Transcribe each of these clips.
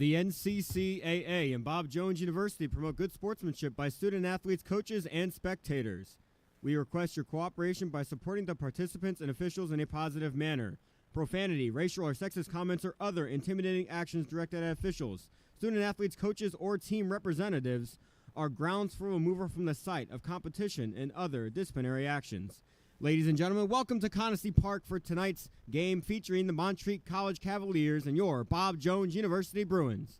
The NCCAA and Bob Jones University promote good sportsmanship by student athletes, coaches, and spectators. We request your cooperation by supporting the participants and officials in a positive manner. Profanity, racial or sexist comments, or other intimidating actions directed at officials, student athletes, coaches, or team representatives are grounds for removal from the site of competition and other disciplinary actions. Ladies and gentlemen, welcome to Conestee Park for tonight's game featuring the Montreat College Cavaliers and your Bob Jones University Bruins.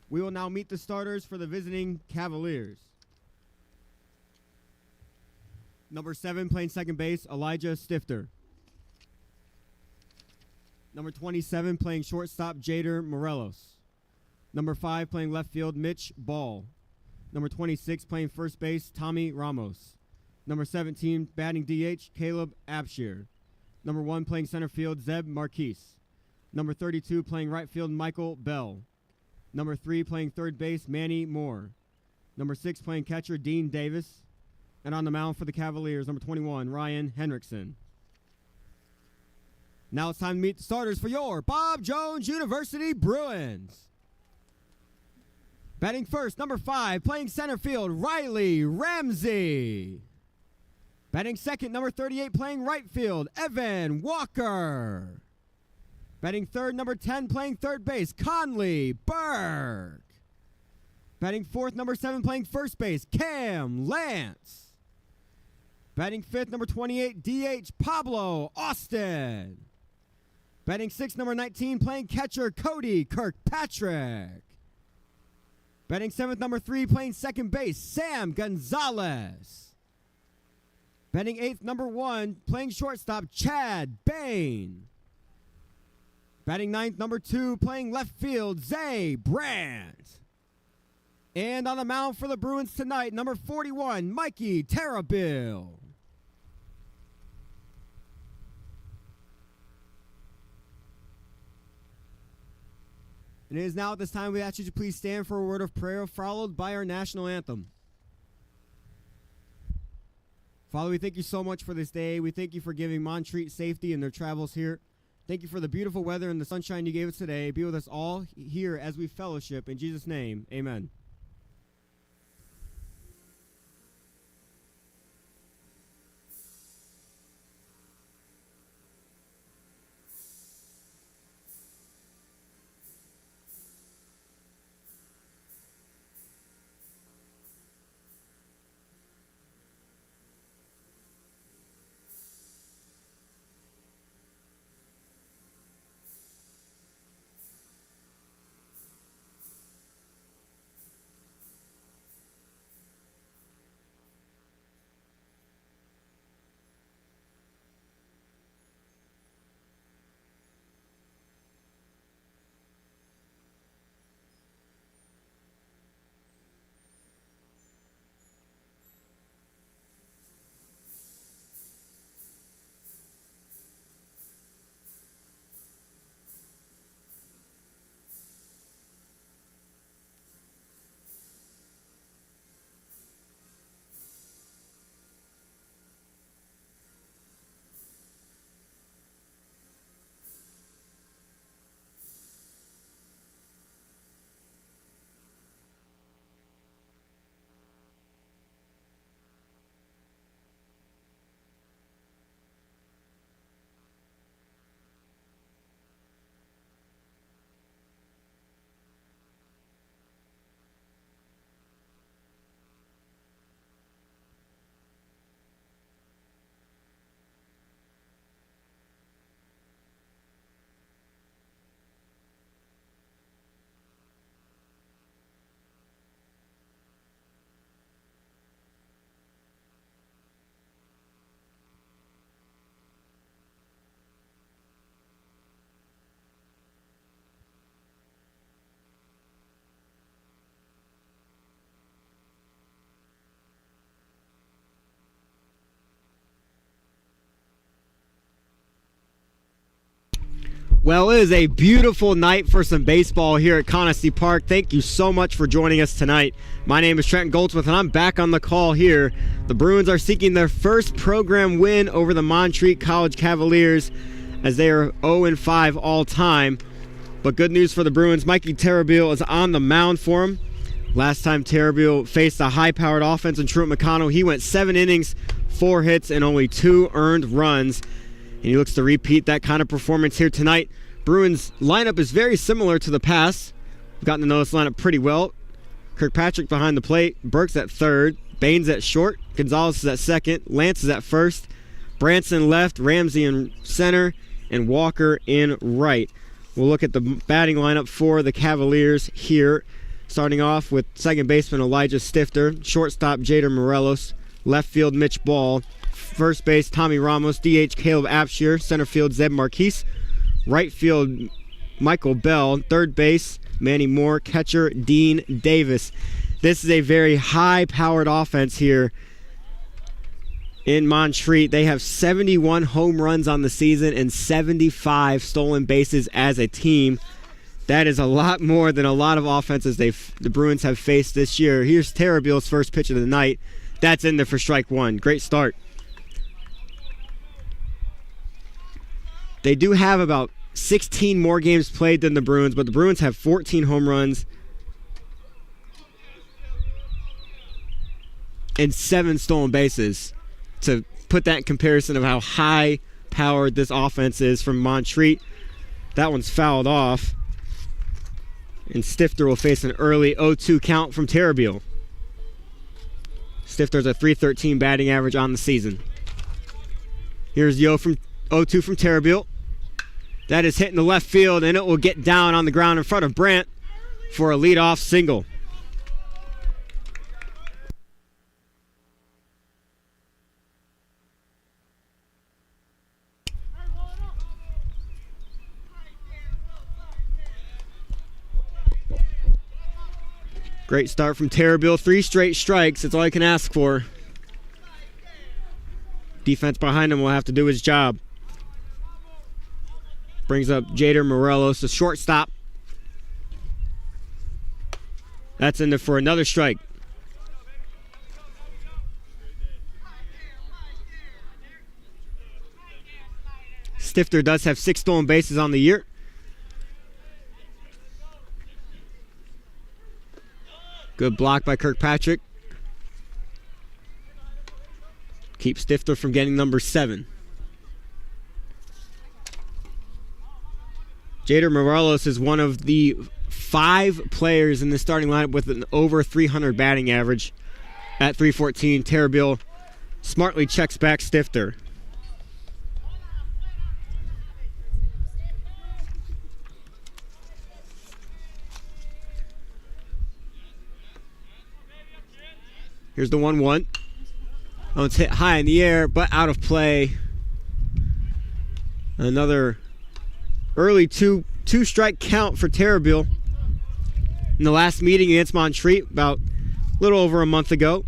We will now meet the starters for the visiting Cavaliers. Number 7, playing second base, Elijah Stifter. Number 27, playing shortstop, Jader Morelos. Number 5, playing left field, Mitch Ball. Number 26, playing first base, Tommy Ramos. Number 17, batting DH, Caleb Abshir. Number 1, playing center field, Zeb Marquise. Number 32, playing right field, Michael Bell. Number 3, playing third base, Manny Moore. Number 6, playing catcher, Dean Davis. And on the mound for the Cavaliers, number 21, Ryan Henriksen. Now it's time to meet the starters for your Bob Jones University Bruins. Batting first, number 5, playing center field, Riley Ramsey. Batting second, number 38, playing right field, Evan Walker. Batting third, number 10, playing third base, Conley Burke. Batting fourth, number 7, playing first base, Cam Lance. Batting fifth, number 28, DH, Pablo Austin. Batting sixth, number 19, playing catcher, Cody Kirkpatrick. Batting seventh, number 3, playing second base, Sam Gonzalez. Batting eighth, number 1, playing shortstop, Chad Bain. Batting ninth, number 2, playing left field, Zay Brandt. And on the mound for the Bruins tonight, number 41, Mikey Terabil. And it is now at this time we ask you to please stand for a word of prayer followed by our national anthem. Father, we thank you so much for this day. We thank you for giving Montreat safety in their travels here. Thank you for the beautiful weather and the sunshine you gave us today. Be with us all here as we fellowship. In Jesus' name, amen. Well, it is a beautiful night for some baseball here at Conestee Park. Thank you so much for joining us tonight. My name is Trenton Goldsmith, and I'm back on the call here. The Bruins are seeking their first program win over the Montreat College Cavaliers as they are 0-5 all time. But good news for the Bruins. Mikey Terabile is on the mound for him. Last time Terabile faced a high-powered offense in Truett McConnell, he went 7 innings, 4 hits, and only 2 earned runs. And he looks to repeat that kind of performance here tonight. Bruins lineup is very similar to the past. We've gotten to know this lineup pretty well. Kirkpatrick behind the plate, Burks at third, Baines at short, Gonzalez is at second, Lance is at first, Branson left, Ramsey in center, and Walker in right. We'll look at the batting lineup for the Cavaliers here, starting off with second baseman Elijah Stifter, shortstop Jader Morelos, left field Mitch Ball, first base Tommy Ramos, DH Caleb Apshear, center field Zeb Marquise, right field Michael Bell, third base Manny Moore, catcher Dean Davis. This is a very high-powered offense here in Montreat. They have 71 home runs on the season and 75 stolen bases as a team. That is a lot more than a lot of offenses the Bruins have faced this year. Here's Terabile's first pitch of the night. That's in there for strike one. Great start. They do have about 16 more games played than the Bruins, but the Bruins have 14 home runs and 7 stolen bases. To put that in comparison of how high-powered this offense is from Montreat. That one's fouled off. And Stifter will face an early 0-2 count from Terabile. Stifter's a .313 batting average on the season. Here's the 0-2 from Terabile. That is hitting the left field, and it will get down on the ground in front of Brandt for a leadoff single. Great start from Terabile. 3 straight strikes. That's all you can ask for. Defense behind him will have to do his job. Brings up Jader Morelos, the shortstop. That's in there for another strike. Stifter does have 6 stolen bases on the year. Good block by Kirkpatrick. Keep Stifter from getting number 7. Jader Morelos is one of the 5 players in the starting lineup with an over 300 batting average at .314. Terabile smartly checks back Stifter. Here's the 1-1. Oh, it's hit high in the air, but out of play. Another early two-strike count for Terabile. In the last meeting against Montreat, about a little over a month ago,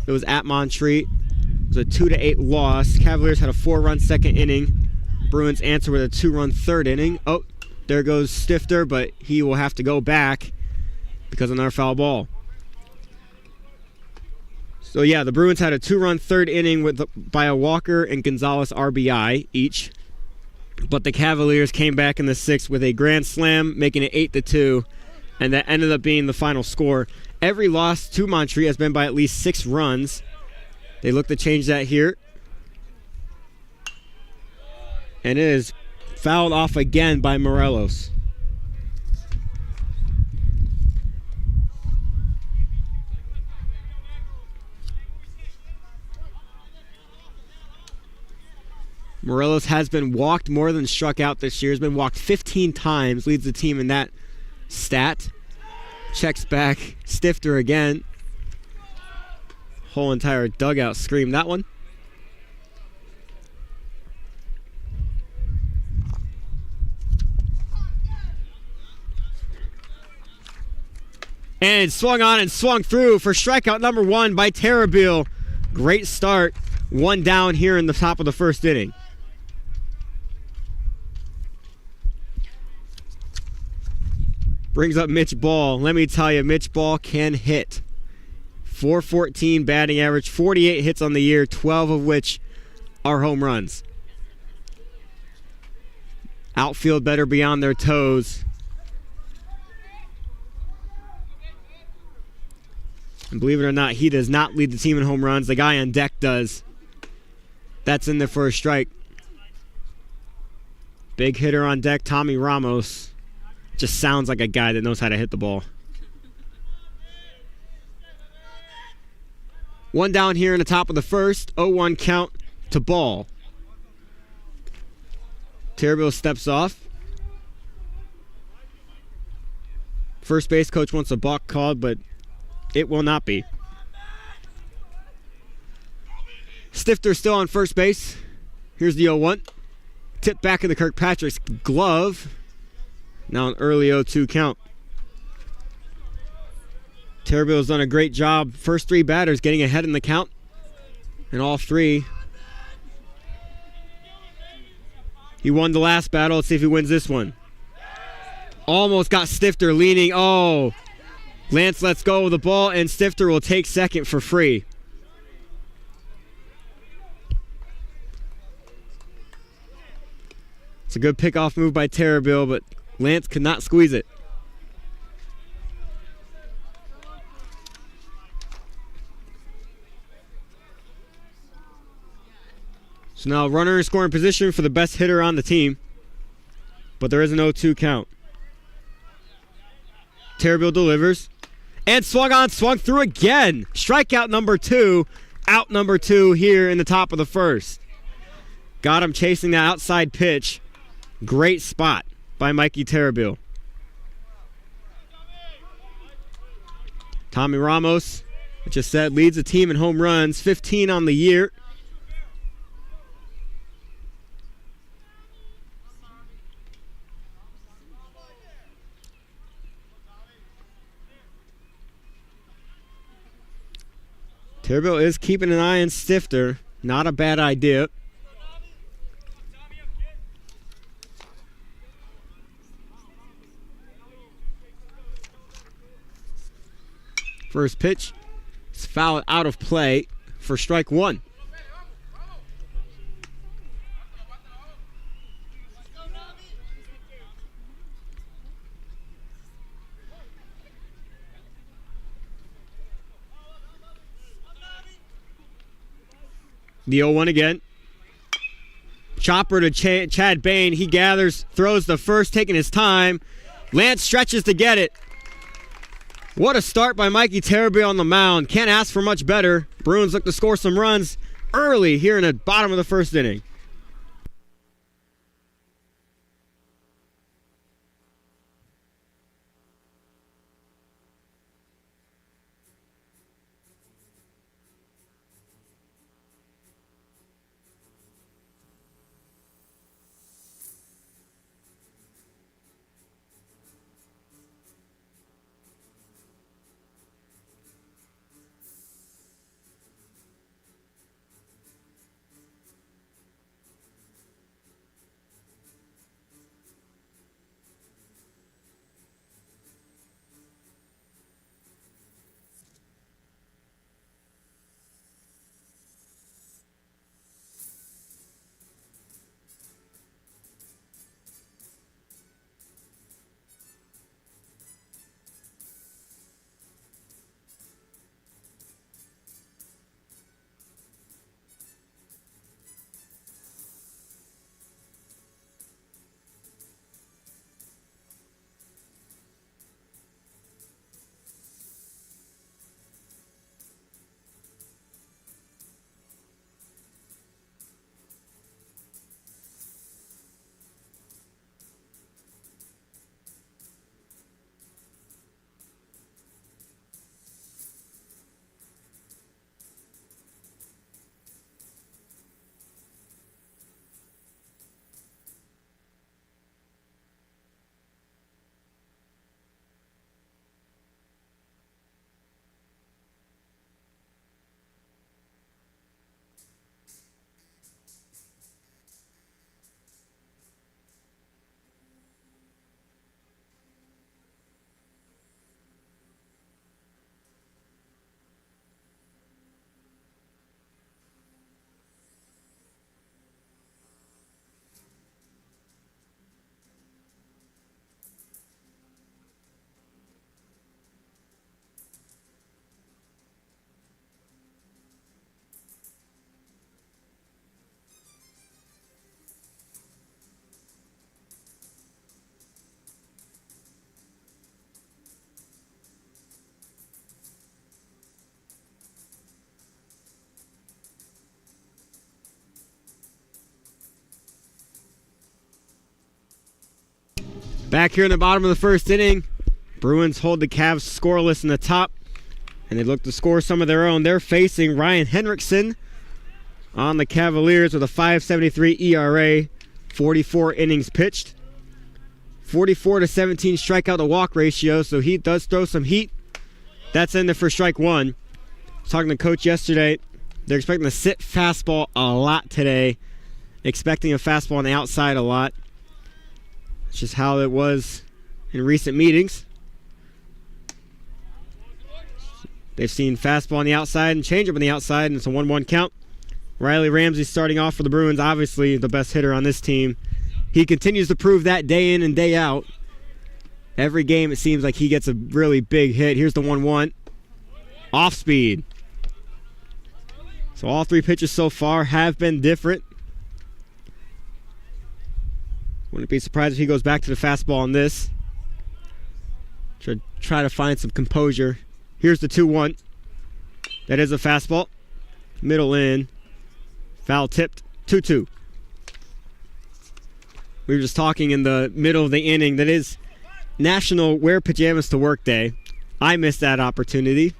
it was at Montreat. It was a 2-8 loss. Cavaliers had a 4-run second inning. Bruins answer with a 2-run third inning. Oh, there goes Stifter, but he will have to go back because of another foul ball. So yeah, the Bruins had a 2-run third inning by a Walker and Gonzalez RBI each. But the Cavaliers came back in the 6th with a grand slam, making it 8-2, and that ended up being the final score. Every loss to Montreat has been by at least 6 runs. They look to change that here. And it is fouled off again by Morelos. Morelos has been walked more than struck out this year. Has been walked 15 times. Leads the team in that stat. Checks back. Stifter again. Whole entire dugout screamed that one. And swung on and swung through for strikeout number 1 by Terabile. Great start. 1 down here in the top of the first inning. Brings up Mitch Ball. Let me tell you, Mitch Ball can hit. .414 batting average, 48 hits on the year, 12 of which are home runs. Outfield better be on their toes And believe it or not, he does not lead the team in home runs. The guy on deck does. That's in there for a strike. Big hitter on deck, Tommy Ramos. Just sounds like a guy that knows how to hit the ball. One down here in the top of the first. 0-1 count to ball. Terraville steps off. First base coach wants a balk called, but it will not be. Stifter still on first base. Here's the 0-1. Tip back into Kirkpatrick's glove. Now an early 0-2 count. Terraville's done a great job. First three batters getting ahead in the count. And all three. He won the last battle. Let's see if he wins this one. Almost got Stifter leaning. Oh, Lance lets go of the ball, and Stifter will take second for free. It's a good pickoff move by Terraville, but Lance could not squeeze it. So now runner in scoring position for the best hitter on the team, but there is an 0-2 count. Terraville delivers. And swung on, swung through again. Strikeout number 2. Out number 2 here in the top of the first. Got him chasing that outside pitch. Great spot by Mikey Terraville. Tommy Ramos, I just said, leads the team in home runs. 15 on the year. Terraville is keeping an eye on Stifter. Not a bad idea. First pitch. It's fouled out of play for strike 1. The 0-1 again. Chopper to Chad Bain. He gathers, throws the first, taking his time. Lance stretches to get it. What a start by Mikey Terraville on the mound. Can't ask for much better. Bruins look to score some runs early here in the bottom of the first inning. Back here in the bottom of the first inning, Bruins hold the Cavs scoreless in the top, and they look to score some of their own. They're facing Ryan Henriksen on the Cavaliers with a 5.73 ERA, 44 innings pitched. 44-17 strikeout to walk ratio, so he does throw some heat. That's in there for strike one. I was talking to Coach yesterday. They're expecting to sit fastball a lot today, expecting a fastball on the outside a lot. It's just how it was in recent meetings. They've seen fastball on the outside and changeup on the outside, and it's a 1-1 count. Riley Ramsey starting off for the Bruins, obviously the best hitter on this team. He continues to prove that day in and day out. Every game it seems like he gets a really big hit. Here's the 1-1. Off speed. So all three pitches so far have been different. Wouldn't be surprised if he goes back to the fastball on this. Try to find some composure. Here's the 2-1. That is a fastball. Middle in. Foul tipped. 2-2. We were just talking in the middle of the inning. That is National Wear Pajamas to Work Day. I missed that opportunity.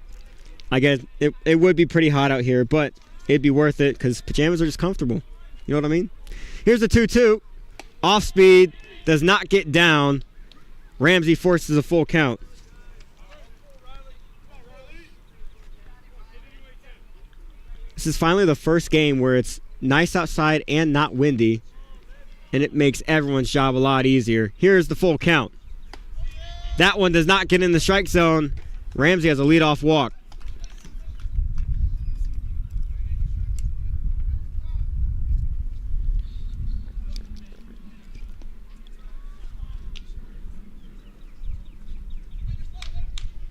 I guess it would be pretty hot out here, but it'd be worth it because pajamas are just comfortable. You know what I mean? Here's the 2-2. Off speed. Does not get down. Ramsey forces a full count. This is finally the first game where it's nice outside and not windy, and it makes everyone's job a lot easier. Here's the full count. That one does not get in the strike zone. Ramsey has a leadoff walk.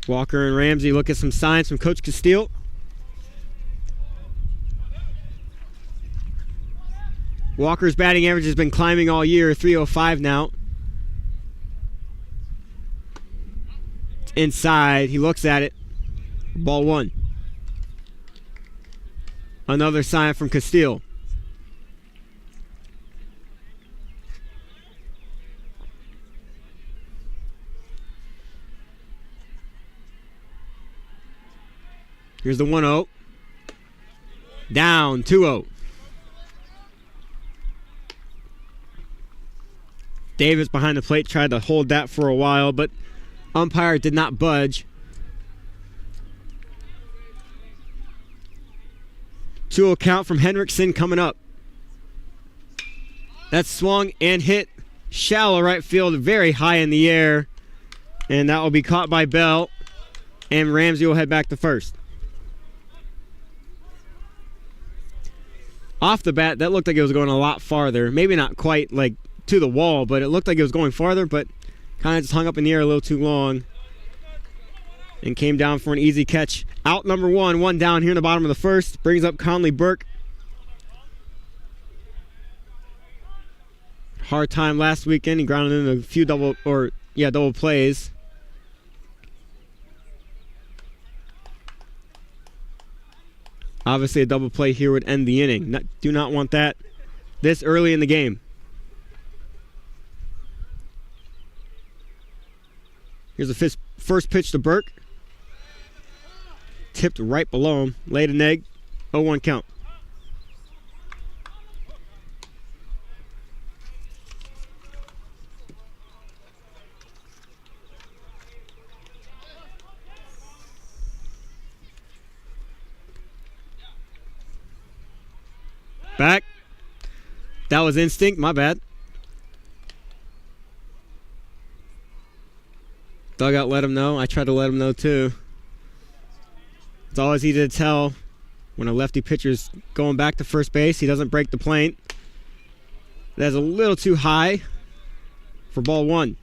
Walker and Ramsey look at some signs from Coach Conestee. Walker's batting average has been climbing all year, 305 now. It's inside. He looks at it. Ball one. Another sign from Conestee. Here's the 1-0. Down, 2-0. Davis behind the plate tried to hold that for a while, but umpire did not budge. 2-0 count from Henriksen coming up. That's swung and hit shallow right field, very high in the air. And that will be caught by Bell. And Ramsey will head back to first. Off the bat, that looked like it was going a lot farther. Maybe not quite like to the wall, but it looked like it was going farther, but kind of just hung up in the air a little too long and came down for an easy catch. Out number one down here in the bottom of the first. Brings up Conley Burke. Hard time last weekend. He grounded in a few double plays. Obviously, a double play here would end the inning. Do not want that this early in the game. Here's the first pitch to Burke. Tipped right below him. Laid an egg. 0-1 count. Back. That was instinct. My bad. Dugout let him know. I tried to let him know too. It's always easy to tell when a lefty pitcher's going back to first base. He doesn't break the plate. That's a little too high for ball one.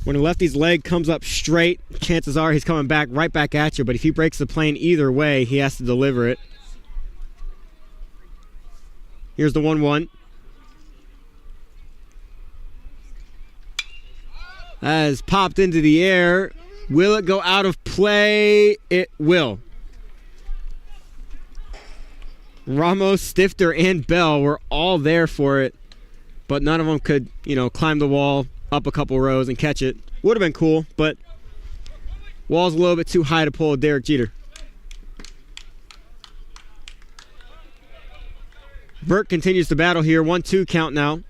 When a lefty's leg comes up straight, chances are he's coming back right back at you. But if he breaks the plane either way, he has to deliver it. Here's the 1-1. Has popped into the air. Will it go out of play? It will. Ramos, Stifter, and Bell were all there for it. but none of them could, climb the wall up a couple rows and catch it. Would have been cool, but wall's a little bit too high to pull Derek Jeter. Burke continues to battle here. 1-2 count now.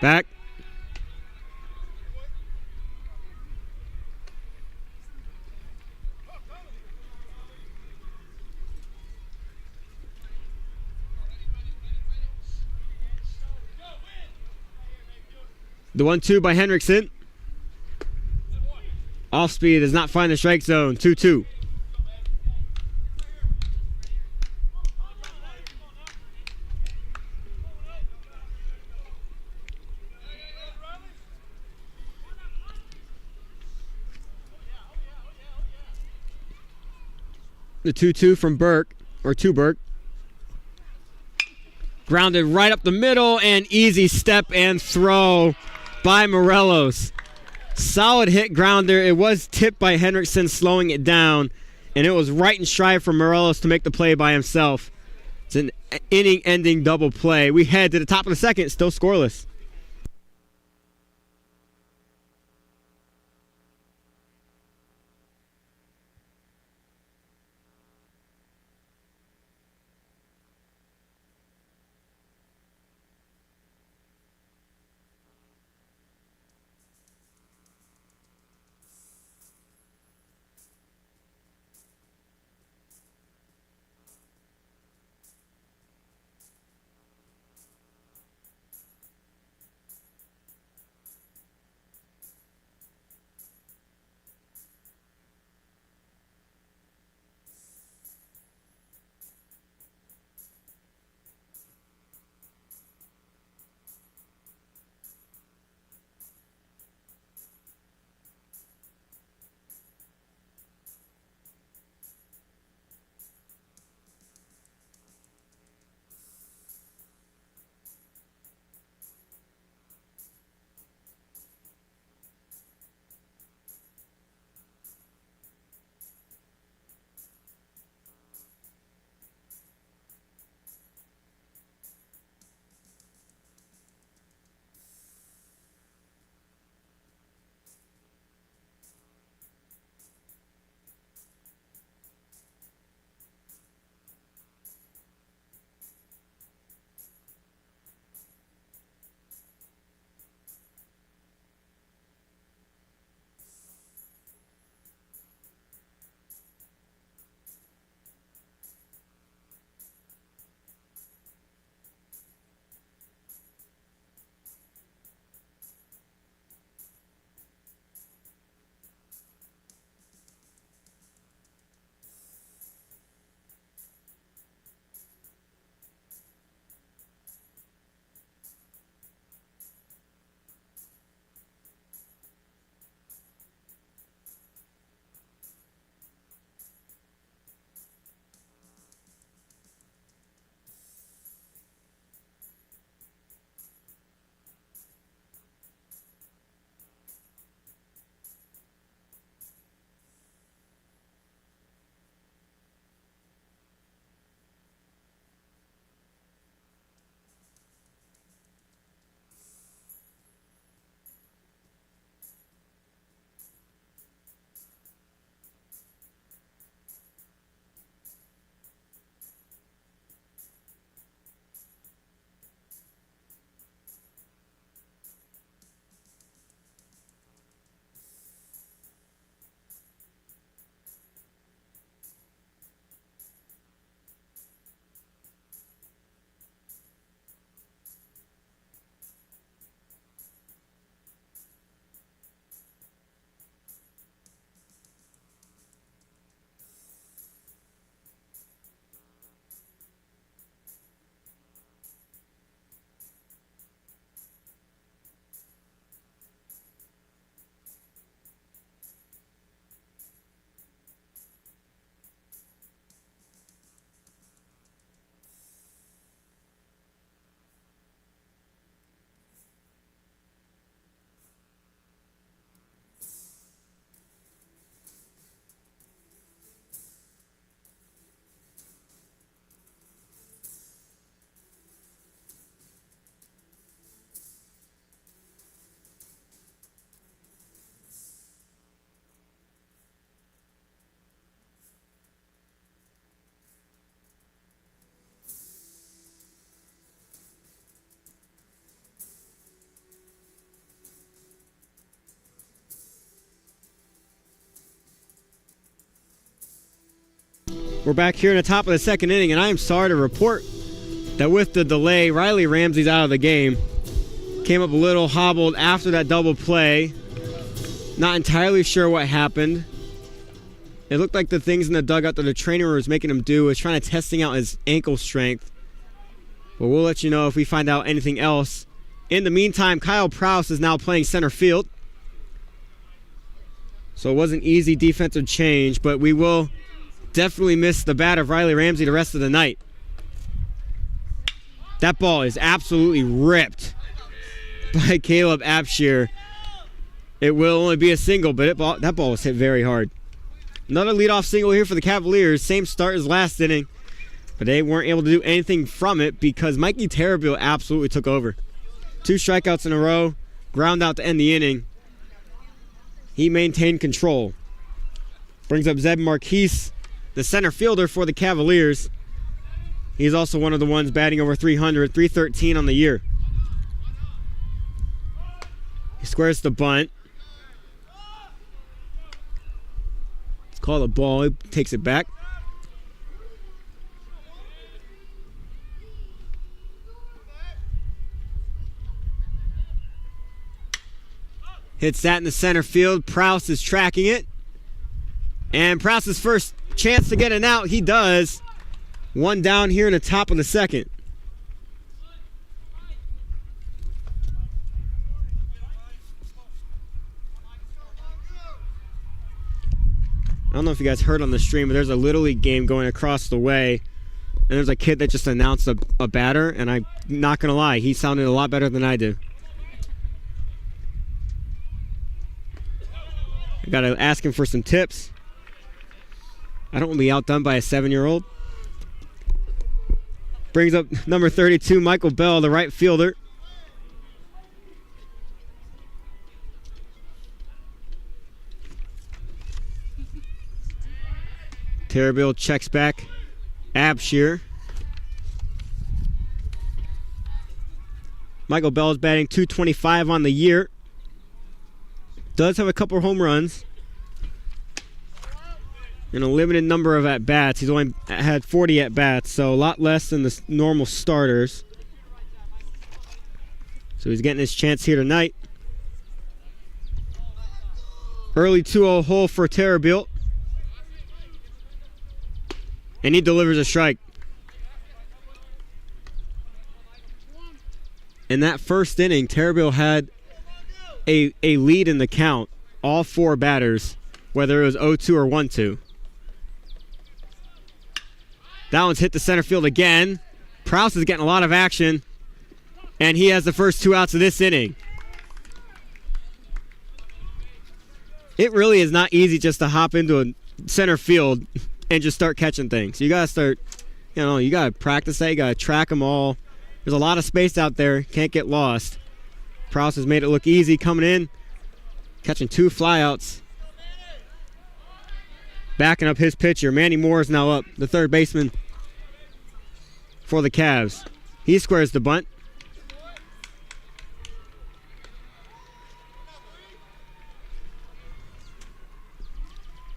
Back. The 1-2 by Henriksen. Off speed does not find the strike zone. 2-2. The 2-2 from Burke, or to Burke. Grounded right up the middle, and easy step and throw by Morelos. Solid hit grounder. It was tipped by Henriksen, slowing it down, and it was right in stride for Morelos to make the play by himself. It's an inning-ending double play. We head to the top of the second, still scoreless. We're back here in the top of the second inning, and I am sorry to report that with the delay, Riley Ramsey's out of the game. Came up a little hobbled after that double play. Not entirely sure what happened. It looked like the things in the dugout that the trainer was making him do was trying to testing out his ankle strength. But we'll let you know if we find out anything else. In the meantime, Kyle Prowse is now playing center field. So it was an easy defensive change, but we will definitely miss the bat of Riley Ramsey the rest of the night. That ball is absolutely ripped by Caleb Apshear. It will only be a single, but that ball was hit very hard. Another leadoff single here for the Cavaliers. Same start as last inning, but they weren't able to do anything from it because Mikey Terrabille absolutely took over. 2 strikeouts in a row, ground out to end the inning. He maintained control. Brings up Zeb Marquise, the center fielder for the Cavaliers. He's also one of the ones batting over 300, 313 on the year. He squares the bunt. It's called a ball. He takes it back. Hits that in the center field. Prowse is tracking it. And Prowse's first chance to get an out, he does. One down here in the top of the second. I don't know if you guys heard on the stream, but there's a Little League game going across the way. And there's a kid that just announced a batter, and I'm not going to lie, he sounded a lot better than I do. I got to ask him for some tips. I don't want to be outdone by a 7-year-old. Brings up number 32, Michael Bell, the right fielder. Terrabille checks back. Apshear. Michael Bell is batting .225 on the year. Does have a couple of home runs. And a limited number of at-bats. He's only had 40 at-bats, so a lot less than the normal starters. So he's getting his chance here tonight. Early 2-0 hole for Terrabille. And he delivers a strike. In that first inning, Terrabille had a lead in the count. All 4 batters, whether it was 0-2 or 1-2. That one's hit the center field again. Prowse is getting a lot of action. And he has the first 2 outs of this inning. It really is not easy just to hop into a center field and just start catching things. You got to start, you got to practice that. You got to track them all. There's a lot of space out there. Can't get lost. Prowse has made it look easy coming in. Catching 2 flyouts. Backing up his pitcher. Manny Moore is now up, the third baseman for the Cavs. He squares the bunt.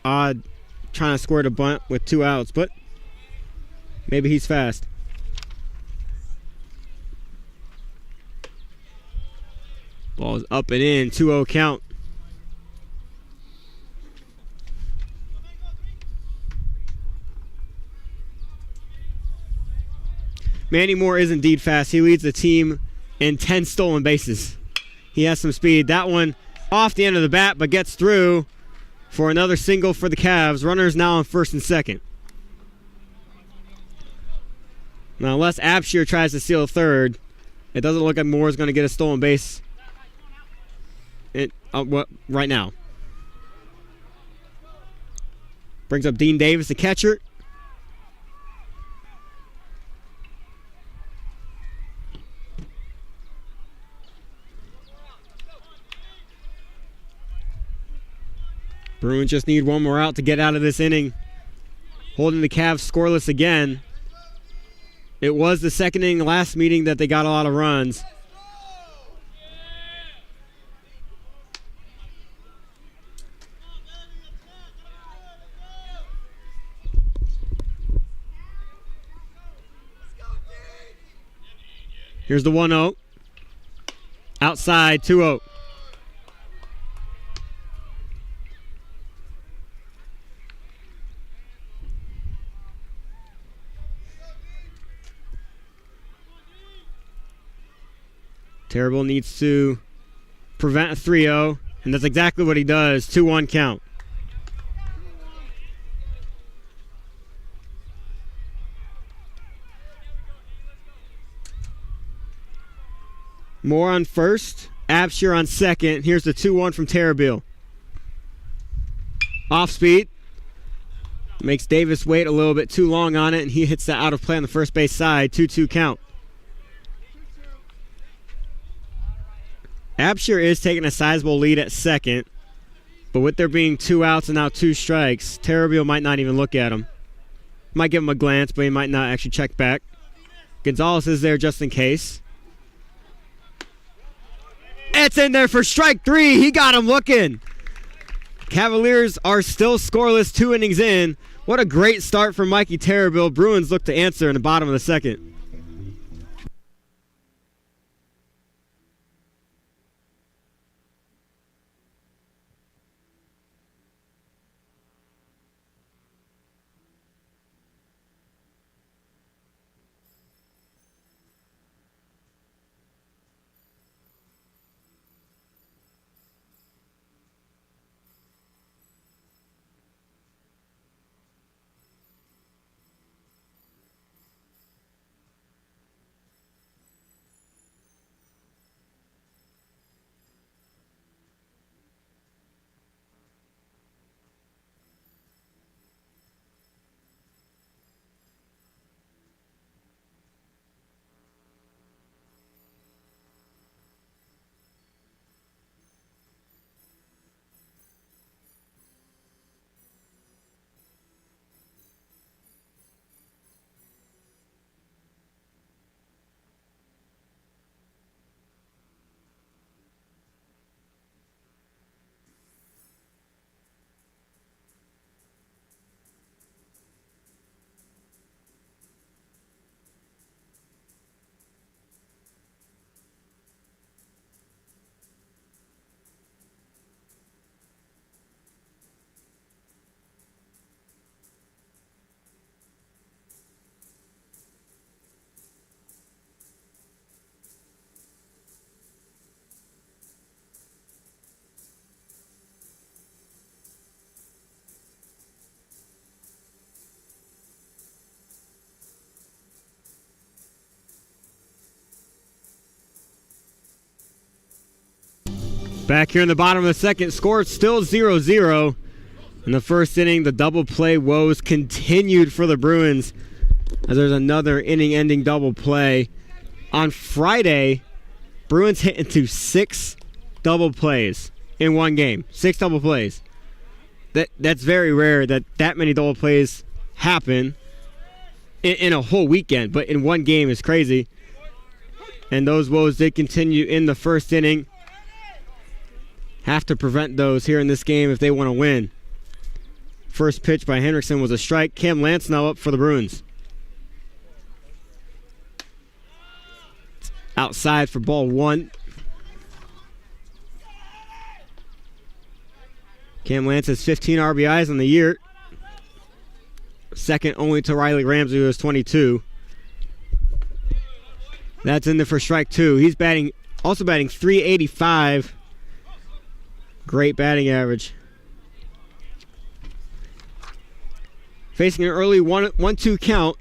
Odd trying to square the bunt with 2 outs, but maybe he's fast. Ball's up and in, 2-0 count. Manny Moore is indeed fast. He leads the team in 10 stolen bases. He has some speed. That one off the end of the bat, but gets through for another single for the Cavs. Runners now on first and second. Now, unless Apshear tries to steal third, it doesn't look like Moore is going to get a stolen base right now. Brings up Dean Davis, the catcher. Bruins just need one more out to get out of this inning. Holding the Cavs scoreless again. It was the second inning last meeting that they got a lot of runs. Here's the 1-0. Outside, 2-0. Terrible needs to prevent a 3-0, and that's exactly what he does. 2-1 count. Moore on first, Absher on second. Here's the 2-1 from Terrabil. Off speed. Makes Davis wait a little bit too long on it, and he hits that out of play on the first base side. 2-2 count. Absher is taking a sizable lead at second, but with there being 2 outs and now 2 strikes, Terrabil might not even look at him. Might give him a glance, but he might not actually check back. Gonzalez is there just in case. It's in there for strike 3. He got him looking. Cavaliers are still scoreless 2 innings in. What a great start for Mikey Terrabil. Bruins look to answer in the bottom of the second. Back here in the bottom of the second, score still 0-0. In the first inning, the double play woes continued for the Bruins as there's another inning-ending double play. On Friday, Bruins hit into 6 double plays in one game. 6 double plays. That's very rare that many double plays happen in a whole weekend, but in one game is crazy. And those woes did continue in the first inning. Have to prevent those here in this game if they want to win. First pitch by Henriksen was a strike. Cam Lance now up for the Bruins. Outside for ball 1. Cam Lance has 15 RBIs on the year. Second only to Riley Ramsey, who has 22. That's in there for strike 2. He's also batting .385. Great batting average. Facing an early 1-2 count.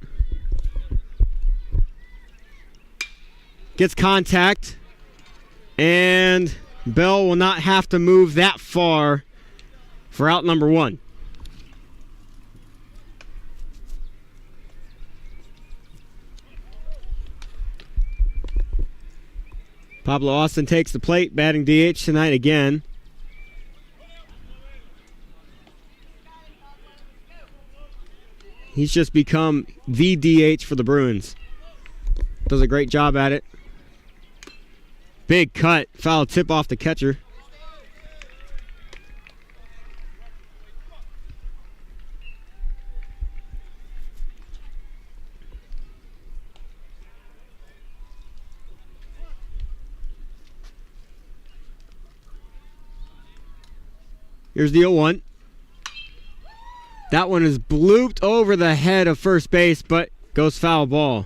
Gets contact. And Bell will not have to move that far for out number 1. Pablo Austin takes the plate, batting DH tonight again. He's just become the DH for the Bruins. Does a great job at it. Big cut. Foul tip off the catcher. Here's the 0-1. That one is blooped over the head of first base, but goes foul ball.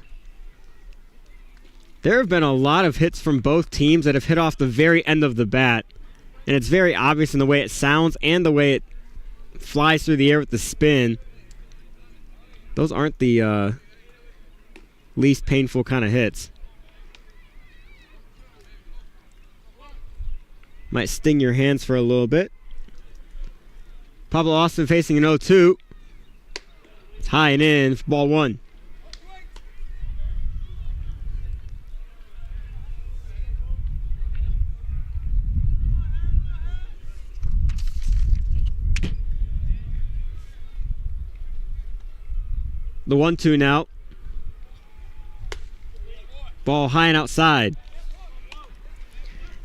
There have been a lot of hits from both teams that have hit off the very end of the bat. And it's very obvious in the way it sounds and the way it flies through the air with the spin. Those aren't the least painful kind of hits. Might sting your hands for a little bit. Pablo Austin facing an 0-2. It's high and in for ball 1. The 1-2 now. Ball high and outside.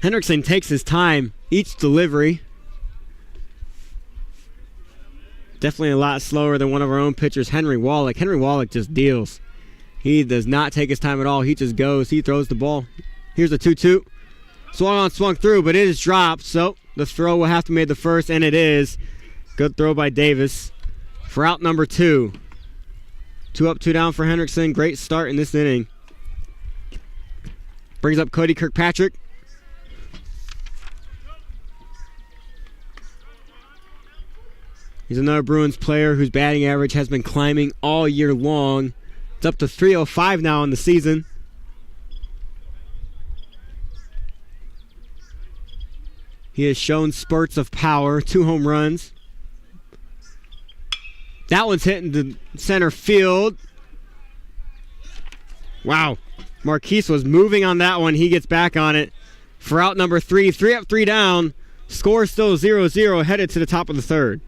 Hendrickson takes his time each delivery. Definitely a lot slower than one of our own pitchers, Henry Wallach. Henry Wallach just deals. He does not take his time at all. He just goes. He throws the ball. Here's the 2-2. Swung on, swung through, but it is dropped. So the throw will have to be made the first, and it is. Good throw by Davis for out number 2. 2 up, 2 down for Hendrickson. Great start in this inning. Brings up Cody Kirkpatrick. He's another Bruins player whose batting average has been climbing all year long. It's up to .305 now in the season. He has shown spurts of power. 2 home runs. That one's hitting the center field. Wow. Marquise was moving on that one. He gets back on it for out number 3. 3 up, 3 down. Score still 0-0, headed to the top of the 3rd.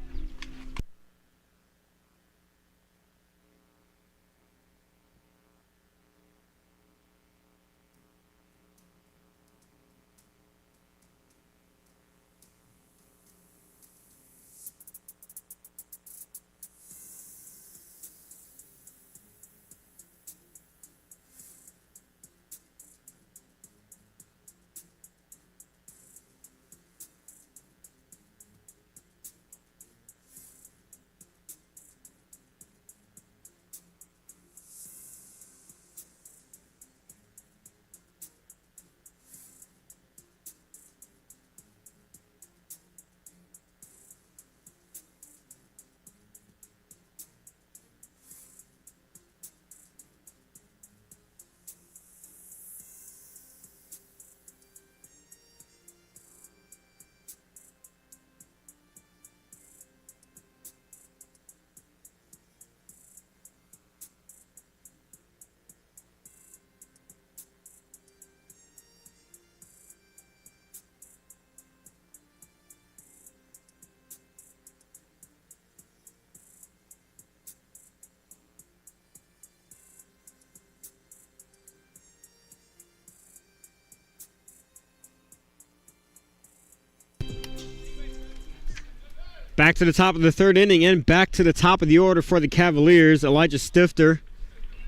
Back to the top of the 3rd inning and back to the top of the order for the Cavaliers. Elijah Stifter,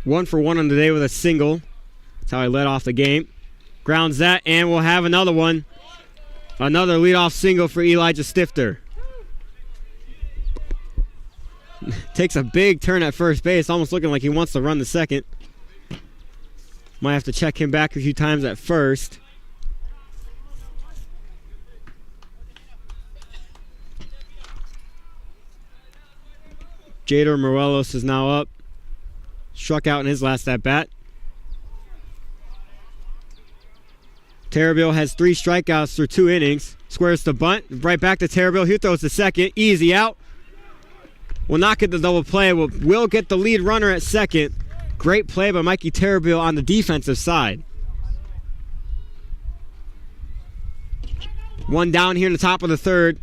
1 for 1 on the day with a single. That's how he led off the game. Grounds that, and we'll have another one. Another leadoff single for Elijah Stifter. Takes a big turn at first base, almost looking like he wants to run the second. Might have to check him back a few times at first. Jader Morelos is now up. Struck out in his last at-bat. Terraville has 3 strikeouts through 2 innings. Squares the bunt. Right back to Terraville. He throws the second. Easy out. Will not get the double play. Will get the lead runner at second. Great play by Mikey Terraville on the defensive side. 1 down here in the top of the 3rd.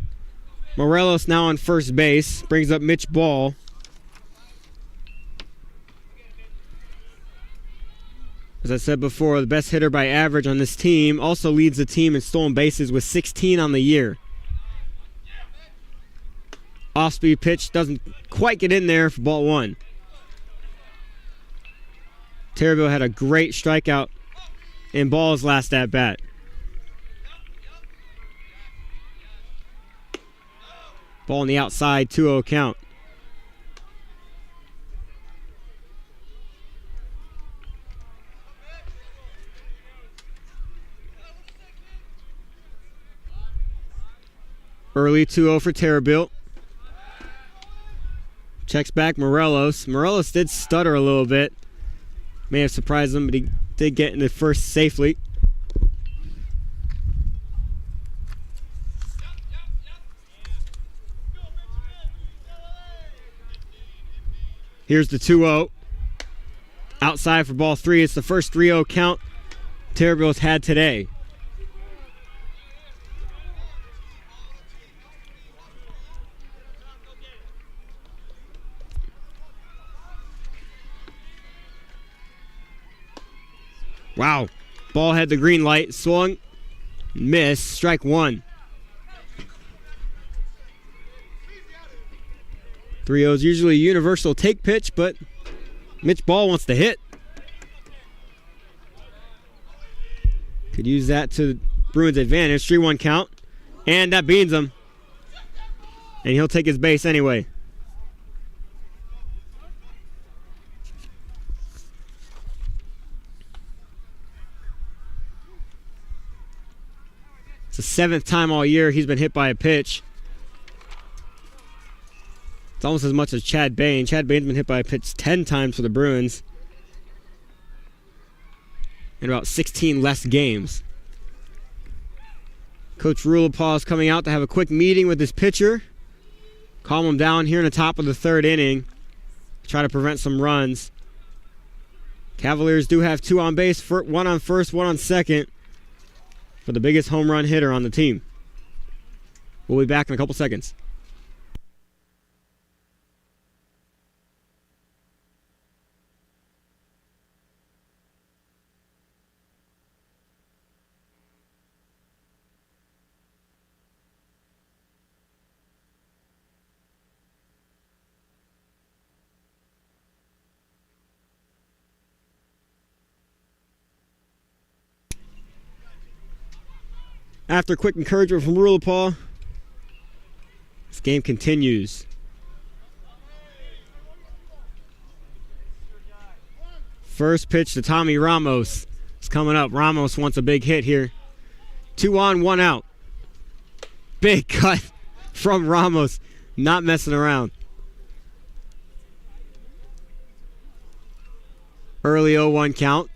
Morelos now on first base. Brings up Mitch Ball. As I said before, the best hitter by average on this team. Also leads the team in stolen bases with 16 on the year. Off-speed pitch doesn't quite get in there for ball 1. Terraville had a great strikeout in Ball's last at-bat. Ball on the outside, 2-0 count. Early 2-0 for Terrabille. Checks back Morelos. Morelos did stutter a little bit. May have surprised him, but he did get in the first safely. Here's the 2-0. Outside for ball 3. It's the first 3-0 count Terrabille's had today. Wow. Ball had the green light. Swung. Missed. Strike 1. 3-0 is usually a universal take pitch, but Mitch Ball wants to hit. Could use that to Bruins' advantage. 3-1 count. And that beans him. And he'll take his base anyway. It's the 7th time all year he's been hit by a pitch. It's almost as much as Chad Bain. Chad Bain's been hit by a pitch 10 times for the Bruins in about 16 less games. Coach Rulapau is coming out to have a quick meeting with his pitcher. Calm him down here in the top of the 3rd inning. Try to prevent some runs. Cavaliers do have 2 on base, 1 on first, 1 on second, for the biggest home run hitter on the team. We'll be back in a couple seconds. After a quick encouragement from Rulapau, this game continues. First pitch to Tommy Ramos. It's coming up. Ramos wants a big hit here. 2 on, 1 out. Big cut from Ramos. Not messing around. Early 0-1 count.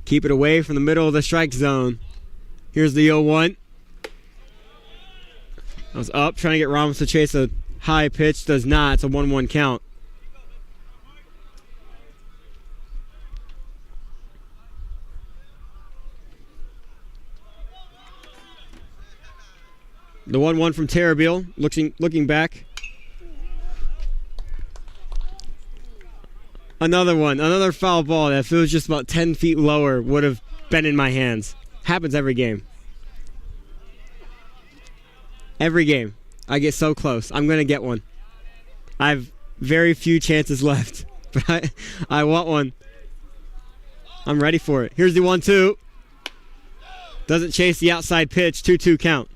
Keep it away from the middle of the strike zone. Here's the 0-1. I was up, trying to get Ramos to chase a high pitch. Does not. It's a 1-1 count. The 1-1 from Terrabille, looking back. Another one, another foul ball that if it was just about 10 feet lower would have been in my hands. Happens every game. Every game. I get so close. I'm going to get one. I have very few chances left, but I want one. I'm ready for it. Here's the 1-2. Doesn't chase the outside pitch. 2-2 count.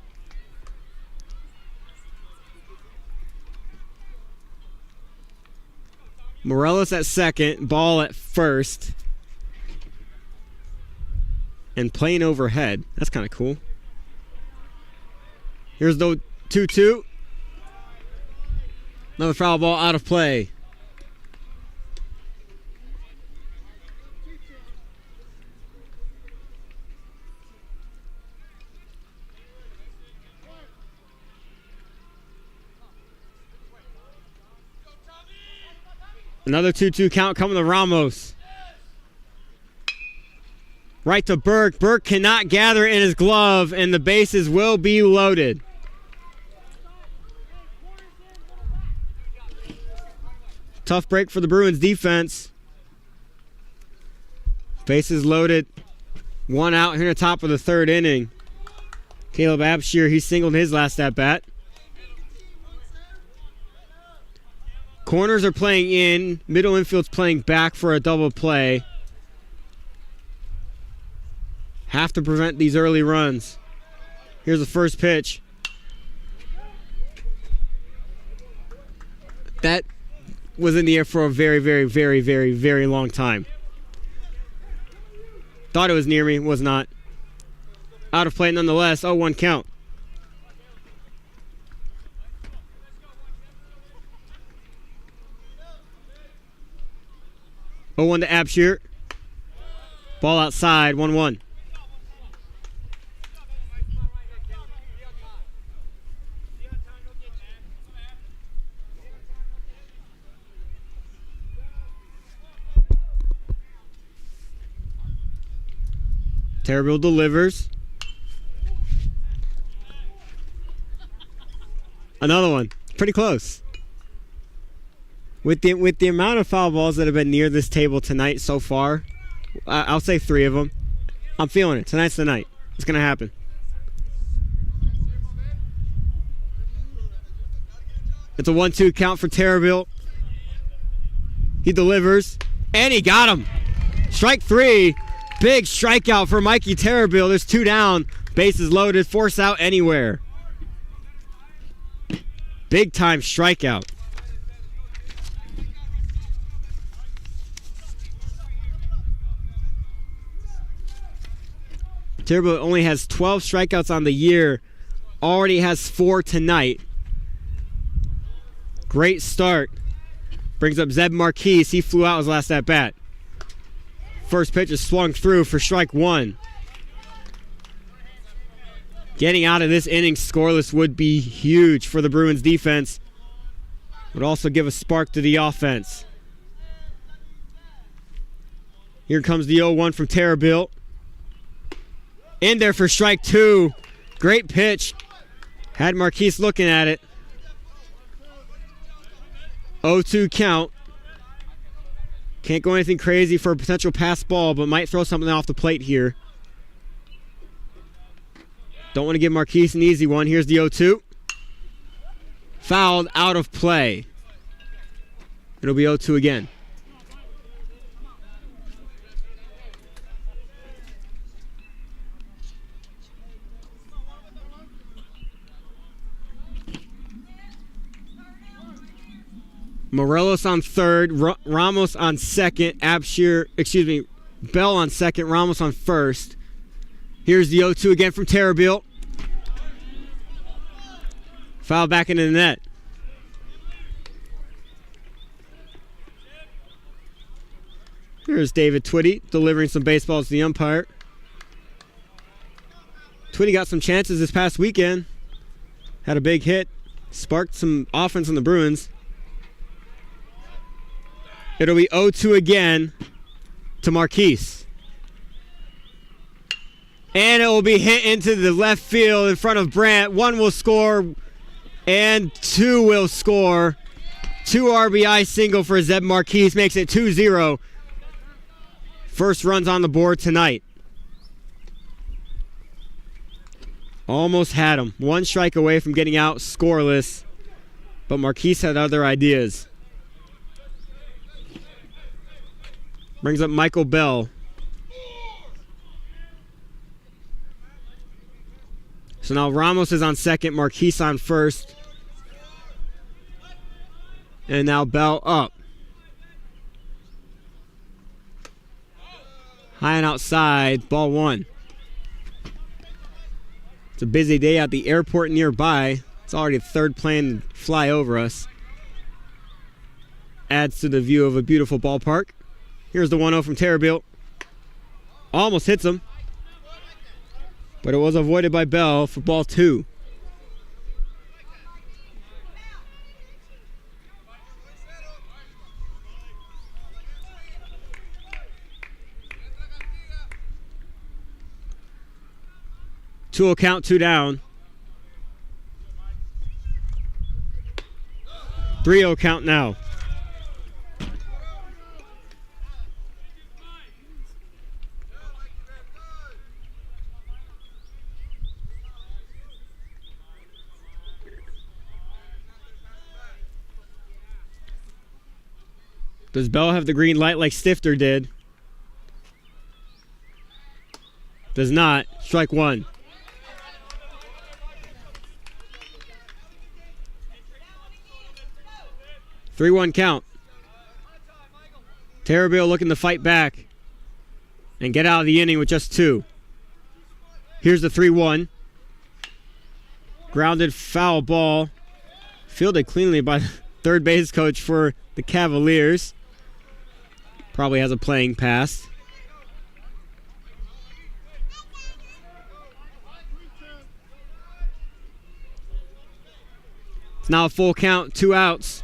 Morelos at second, Ball at first. And playing overhead. That's kind of cool. Here's the 2-2. Another foul ball out of play. Another 2-2 count coming to Ramos. Right to Burke. Burke cannot gather in his glove, and the bases will be loaded. Tough break for the Bruins defense. Bases loaded. 1 out here in the top of the 3rd inning. Caleb Abshire, he singled his last at-bat. Corners are playing in. Middle infield's playing back for a double play. Have to prevent these early runs. Here's the first pitch. That was in the air for a very, very, very, very, very long time. Thought it was near me, was not. Out of play nonetheless. 0-1 count. Oh, 1 to Abshire. Ball outside, 1-1. Terrible delivers. Another one. Pretty close. With the amount of foul balls that have been near this table tonight so far, I'll say 3 of them. I'm feeling it. Tonight's the night. It's going to happen. It's a 1-2 count for Terraville. He delivers. And he got him. Strike 3. Big strikeout for Mikey Terraville. There's 2 down. Bases loaded. Force out anywhere. Big time strikeout. Terraville only has 12 strikeouts on the year. Already has 4 tonight. Great start. Brings up Zeb Marquise. He flew out his last at bat. First pitch is swung through for strike 1. Getting out of this inning scoreless would be huge for the Bruins defense. Would also give a spark to the offense. Here comes the 0-1 from Terraville. In there for strike 2. Great pitch. Had Marquise looking at it. 0-2 count. Can't go anything crazy for a potential pass ball, but might throw something off the plate here. Don't want to give Marquise an easy one. Here's the 0-2. Fouled, out of play. It'll be 0-2 again. Morelos on third, Ramos on second, Bell on second, Ramos on first. Here's the 0-2 again from Terraville. Foul back into the net. Here's David Twitty delivering some baseballs to the umpire. Twitty got some chances this past weekend. Had a big hit. Sparked some offense on the Bruins. It'll be 0-2 again to Marquise. And it will be hit into the left field in front of Brandt. 1 will score and 2 will score. 2 RBI single for Zeb Marquise makes it 2-0. First runs on the board tonight. Almost had him. 1 strike away from getting out scoreless. But Marquise had other ideas. Brings up Michael Bell. So now Ramos is on second, Marquise on first. And now Bell up. High and outside, ball 1. It's a busy day at the airport nearby. It's already the 3rd plane to fly over us. Adds to the view of a beautiful ballpark. Here's the 1-0 from Terraville. Almost hits him. But it was avoided by Bell for ball 2. Two count, 2 down. 3-0 count now. Does Bell have the green light like Stifter did? Does not. Strike 1. 3-1 count. Terrabille looking to fight back and get out of the inning with just 2. Here's the 3-1. Grounded foul ball. Fielded cleanly by the third base coach for the Cavaliers. Probably has a playing pass. It's now a full count, 2 outs.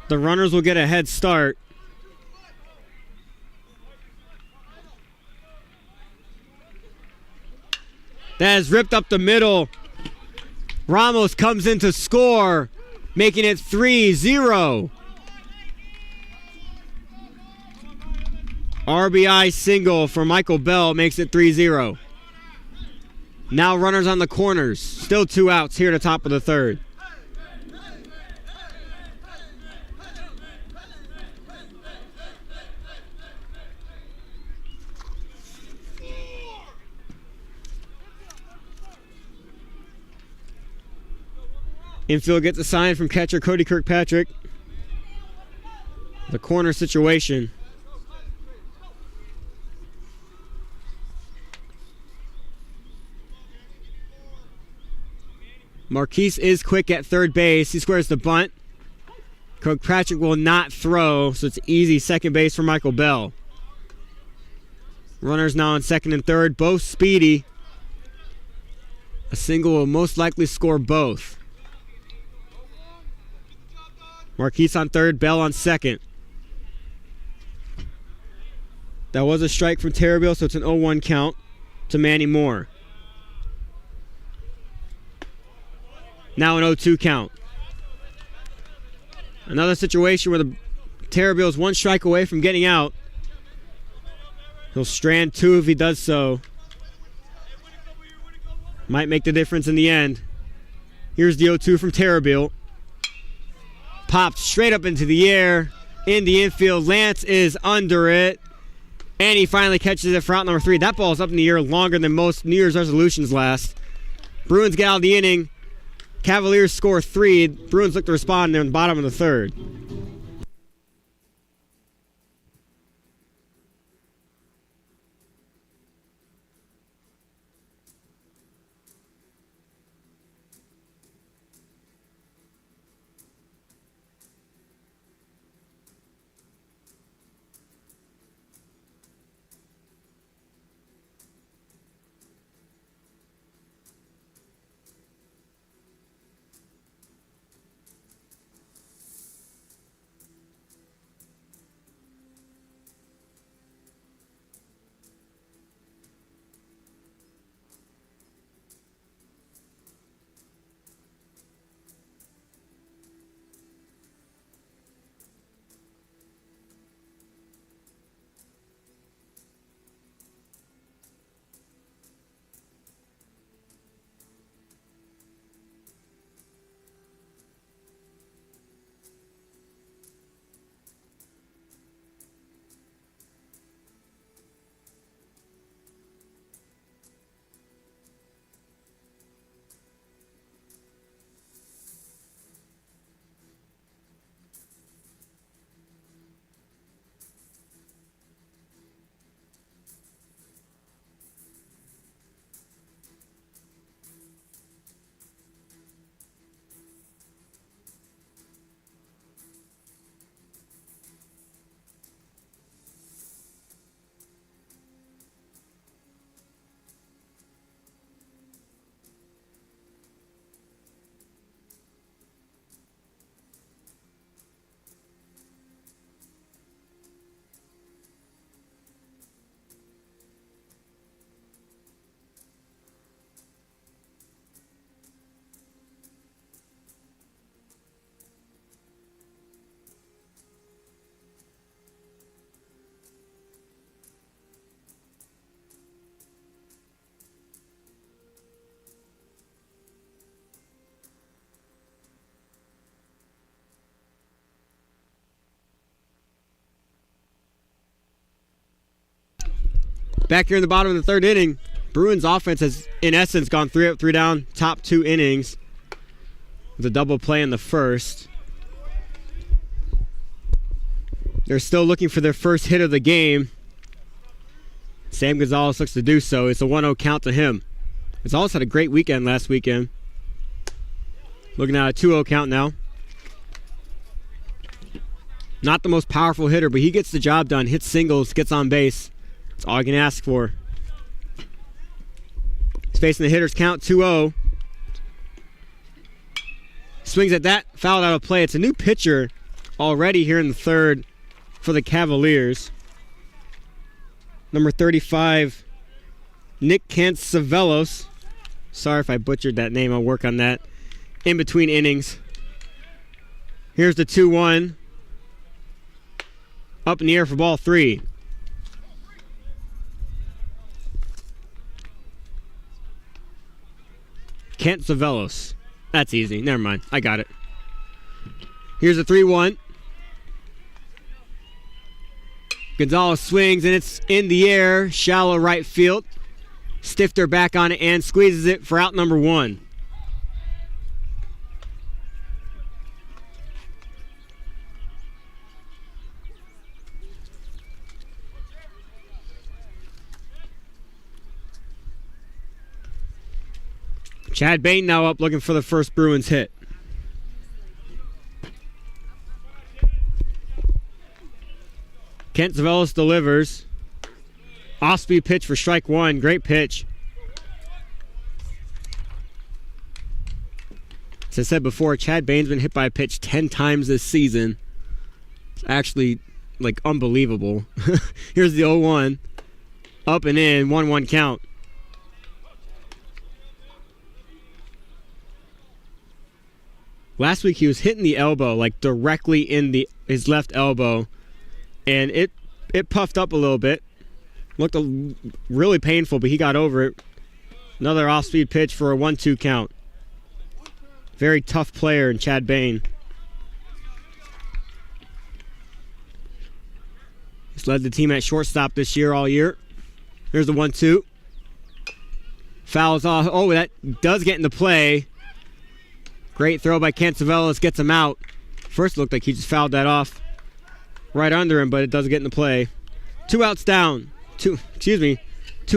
The runners will get a head start. That is ripped up the middle. Ramos comes in to score, making it 3-0. RBI single for Michael Bell makes it 3-0. Now runners on the corners. Still 2 outs here at the top of the third. Infield gets a sign from catcher Cody Kirkpatrick. The corner situation. Marquise is quick at third base. He squares the bunt. Kirkpatrick will not throw, so it's easy second base for Michael Bell. Runners now on second and third, both speedy. A single will most likely score both. Marquise on third, Bell on second. That was a strike from Terrabille, so it's an 0-1 count to Manny Moore. Now an 0-2 count. Another situation where the Terrabille is 1 strike away from getting out. He'll strand 2 if he does so. Might make the difference in the end. Here's the 0-2 from Terrabille. Popped straight up into the air. In the infield, Lance is under it. And he finally catches it for out number 3. That ball is up in the air longer than most New Year's resolutions last. Bruins get out of the inning. Cavaliers score 3. Bruins look to respond in the bottom of the third. Back here in the bottom of the third inning, Bruins offense has, in essence, gone 3 up, 3 down, top 2 innings with a double play in the first. They're still looking for their first hit of the game. Sam Gonzalez looks to do so. It's a 1-0 count to him. Gonzalez had a great weekend last weekend. Looking at a 2-0 count now. Not the most powerful hitter, but he gets the job done. Hits singles, gets on base. That's all I can ask for. He's facing the hitter's count, 2-0. Swings at that, fouled out of play. It's a new pitcher already here in the third for the Cavaliers. Number 35, Nick Cancivelos. Sorry if I butchered that name. I'll work on that in between innings. Here's the 2-1. Up in the air for ball 3. Cancivelos. That's easy. Never mind. I got it. Here's a 3-1. Gonzalez swings, and it's in the air. Shallow right field. Stifter back on it and squeezes it for out number 1. Chad Bain now up looking for the first Bruins hit. Kent Zavelis delivers. Off-speed pitch for strike 1. Great pitch. As I said before, Chad Bain's been hit by a pitch 10 times this season. It's actually, like, unbelievable. Here's the 0-1. Up and in, 1-1 count. Last week he was hitting the elbow, like directly in his left elbow, and it puffed up a little bit. Looked really painful, but he got over it. Another off-speed pitch for a 1-2 count. Very tough player in Chad Bain. He's led the team at shortstop this year, all year. There's the 1-2. Fouls off. Oh, that does get into play. Great throw by Cancivelos, gets him out. First it looked like he just fouled that off right under him, but it does get into play. 2 outs down. 2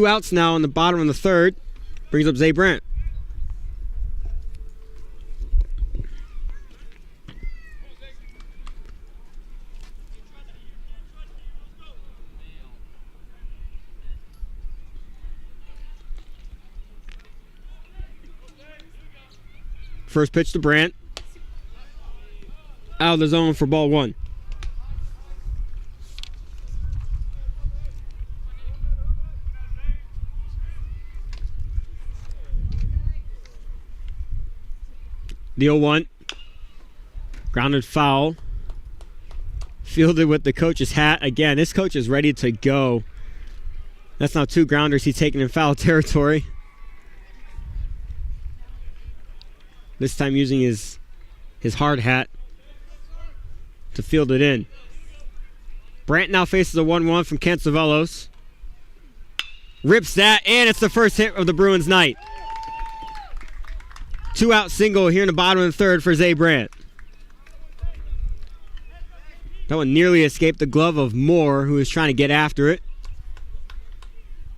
outs now in the bottom of the third. Brings up Zay Brandt. First pitch to Brandt. Out of the zone for ball 1. The 0-1. Grounded foul. Fielded with the coach's hat. Again, this coach is ready to go. That's now 2 grounders he's taking in foul territory. This time using his hard hat to field it in. Brandt now faces a 1-1 from Cancivelos. Rips that, and it's the first hit of the Bruins night. 2-out single here in the bottom of the third for Zay Brandt. That one nearly escaped the glove of Moore, who was trying to get after it.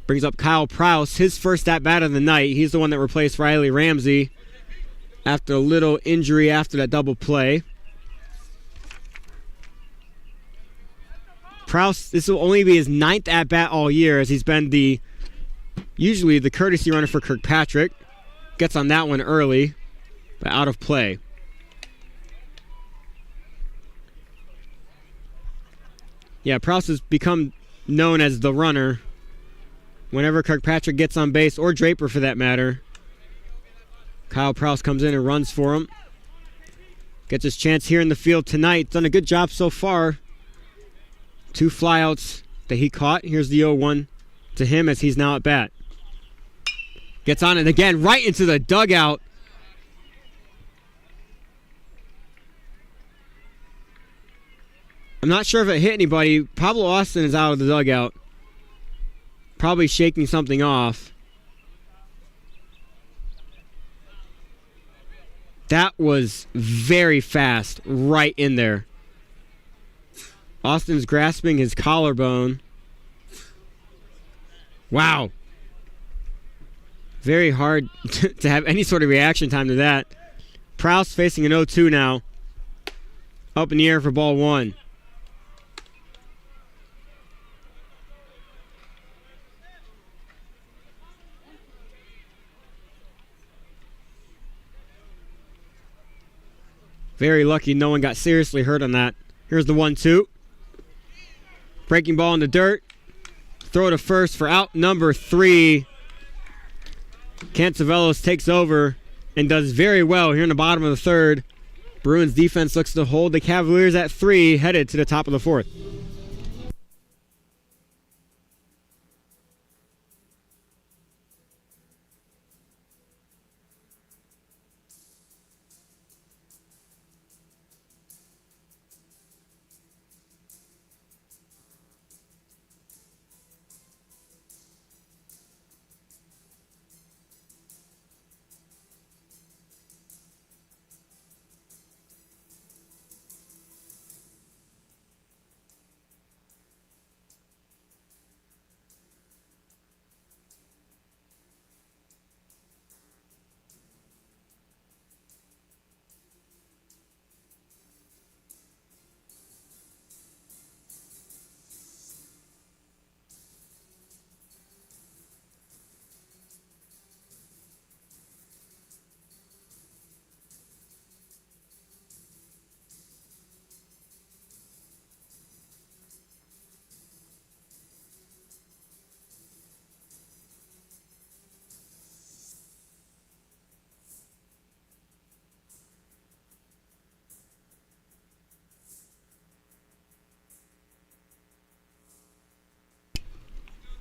Brings up Kyle Prouse, his first at-bat of the night. He's the one that replaced Riley Ramsey after a little injury after that double play. Prouse, this will only be his 9th at-bat all year, as he's been usually the courtesy runner for Kirkpatrick. Gets on that one early, but out of play. Yeah, Prouse has become known as the runner. Whenever Kirkpatrick gets on base, or Draper for that matter, Kyle Prouse comes in and runs for him. Gets his chance here in the field tonight. Done a good job so far. 2 flyouts that he caught. Here's the 0-1 to him as he's now at bat. Gets on it again, right into the dugout. I'm not sure if it hit anybody. Pablo Austin is out of the dugout. Probably shaking something off. That was very fast, right in there. Austin's grasping his collarbone. Wow. Very hard to have any sort of reaction time to that. Prouse facing an 0-2 now. Up in the air for ball one. Very lucky no one got seriously hurt on that. Here's the 1-2. Breaking ball in the dirt. Throw to first for out number 3. Cantavelos takes over and does very well here in the bottom of the third. Bruins defense looks to hold the Cavaliers at 3, headed to the top of the fourth.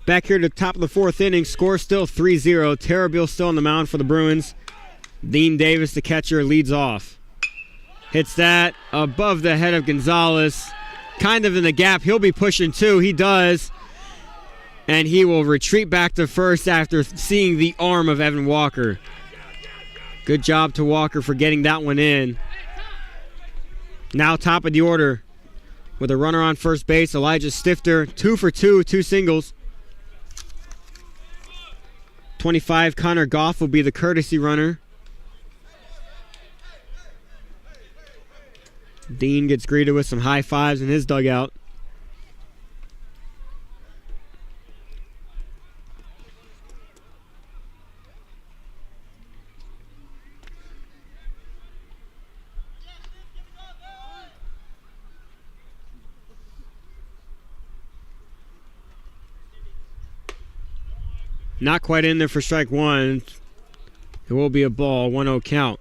Back here to the top of the fourth inning, score still 3-0. Terrabil still on the mound for the Bruins. Dean Davis, the catcher, leads off. Hits that above the head of Gonzalez. Kind of in the gap. He'll be pushing too. He does. And he will retreat back to first after seeing the arm of Evan Walker. Good job to Walker for getting that one in. Now top of the order with a runner on first base, Elijah Stifter. 2 for 2, 2 singles. 25, Connor Goff will be the courtesy runner. Dean gets greeted with some high fives in his dugout. Not quite in there for strike one. It will be a ball, 1-0 count.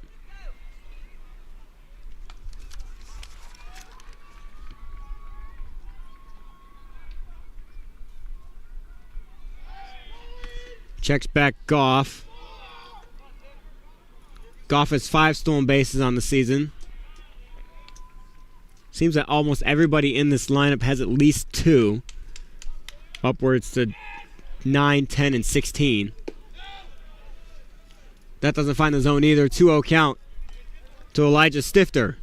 Checks back Goff. Goff has 5 stolen bases on the season. Seems that almost everybody in this lineup has at least 2. Upwards to 9, 10, and 16. That doesn't find the zone either. 2-0 count to Elijah Stifter.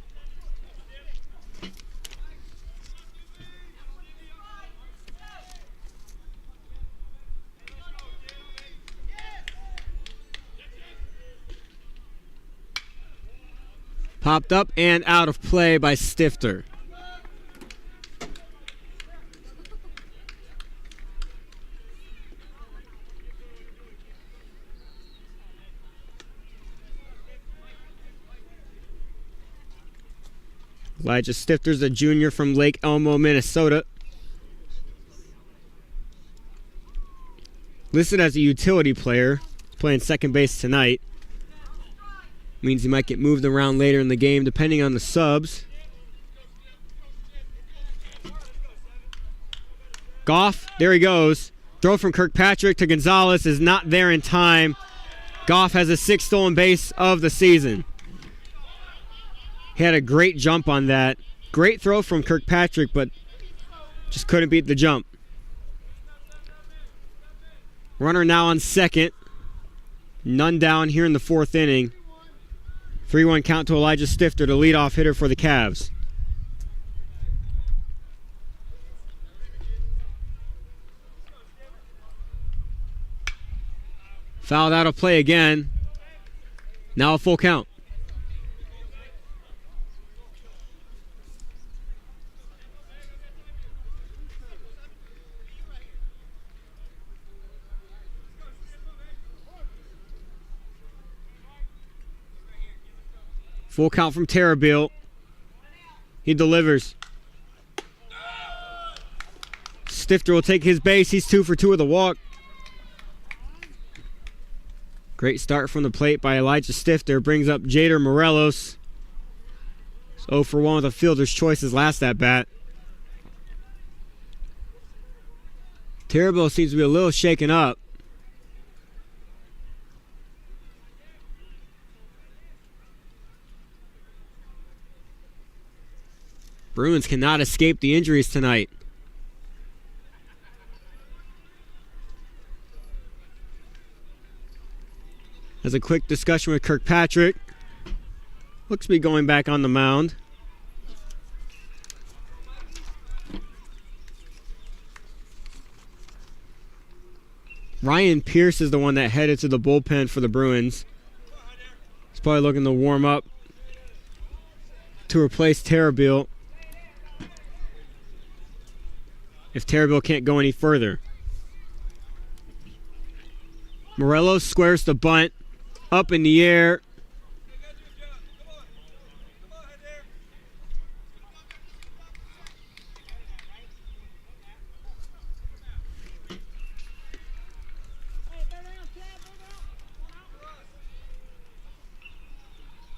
Popped up and out of play by Stifter. Elijah Stifter's a junior from Lake Elmo, Minnesota. Listed as a utility player, playing second base tonight. Means he might get moved around later in the game depending on the subs. Goff, there he goes. Throw from Kirkpatrick to Gonzalez is not there in time. Goff has a 6th stolen base of the season. He had a great jump on that. Great throw from Kirkpatrick, but just couldn't beat the jump. Runner now on second. None down here in the 4th inning. 3-1 count to Elijah Stifter, the leadoff hitter for the Cavs. Fouled out of play again. Now a full count. Full count from Terabeel. He delivers. Stifter will take his base. He's 2 for 2 with a walk. Great start from the plate by Elijah Stifter. Brings up Jader Morelos. He's 0 for 1 with a fielder's choice his last at bat. Terabeel seems to be a little shaken up. Bruins cannot escape the injuries tonight. Has a quick discussion with Kirkpatrick. Looks to be going back on the mound. Ryan Pierce is the one that headed to the bullpen for the Bruins. He's probably looking to warm up to replace Terabeel if Terabeel can't go any further. Morelos squares the bunt. Up in the air.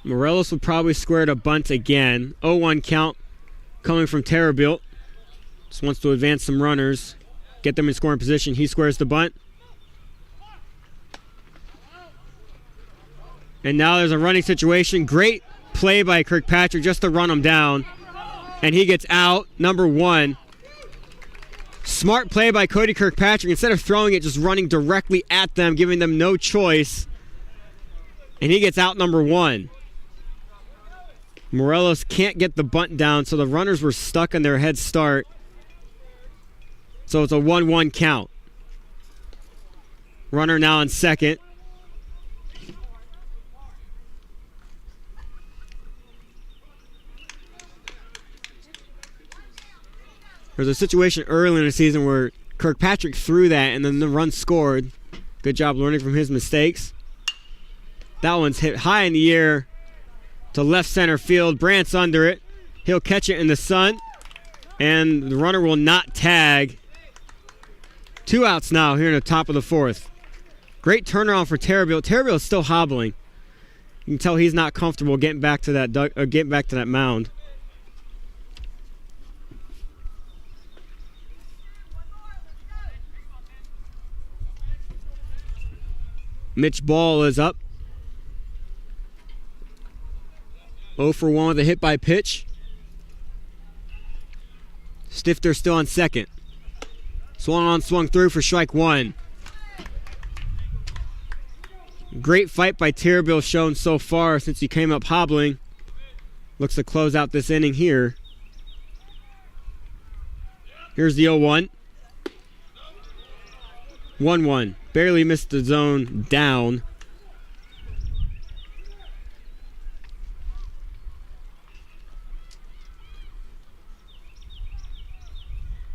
Morelos will probably square the bunt again. 0-1 count coming from Terabeel. Just wants to advance some runners. Get them in scoring position. He squares the bunt. And now there's a running situation. Great play by Kirkpatrick just to run him down. And he gets out, number 1. Smart play by Cody Kirkpatrick. Instead of throwing it, just running directly at them, giving them no choice. And he gets out, number 1. Morelos can't get the bunt down, so the runners were stuck on their head start. So it's a 1-1 count. Runner now on second. There's a situation early in the season where Kirkpatrick threw that and then the run scored. Good job learning from his mistakes. That one's hit high in the air to left center field. Brandt's under it. He'll catch it in the sun. And the runner will not tag. 2 outs now here in the top of the 4th. Great turnaround for Terabeel. Terabeel is still hobbling. You can tell he's not comfortable getting back to that mound. Mitch Ball is up. 0 for 1 with a hit by pitch. Stifter still on second. Swung on, swung through for strike 1. Great fight by Terabeel shown so far since he came up hobbling. Looks to close out this inning here. Here's the 0-1. 1-1. Barely missed the zone down.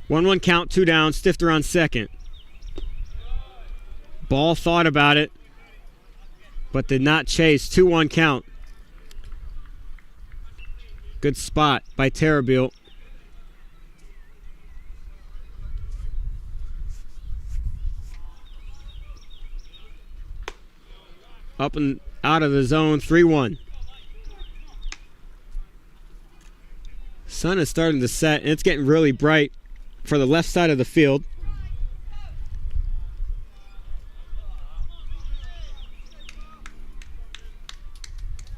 One count, 2 down. Stifter on second. Ball thought about it, but did not chase. 2-1 count. Good spot by Terabeel. Up and out of the zone, 3-1. Sun is starting to set, and it's getting really bright for the left side of the field.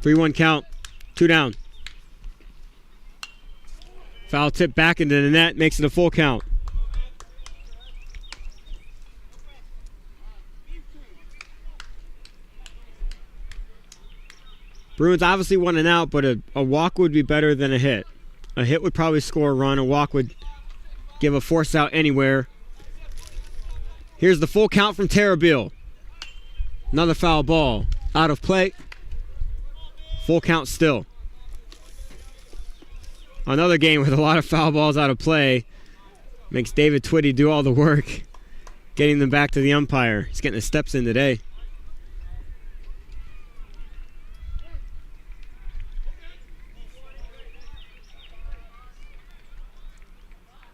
Three-one count, 2 down. Foul tip back into the net, makes it a full count. Bruins obviously want an out, but a walk would be better than a hit. A hit would probably score a run. A walk would give a force out anywhere. Here's the full count from Terabeel. Another foul ball. Out of play. Full count still. Another game with a lot of foul balls out of play. Makes David Twitty do all the work, getting them back to the umpire. He's getting his steps in today.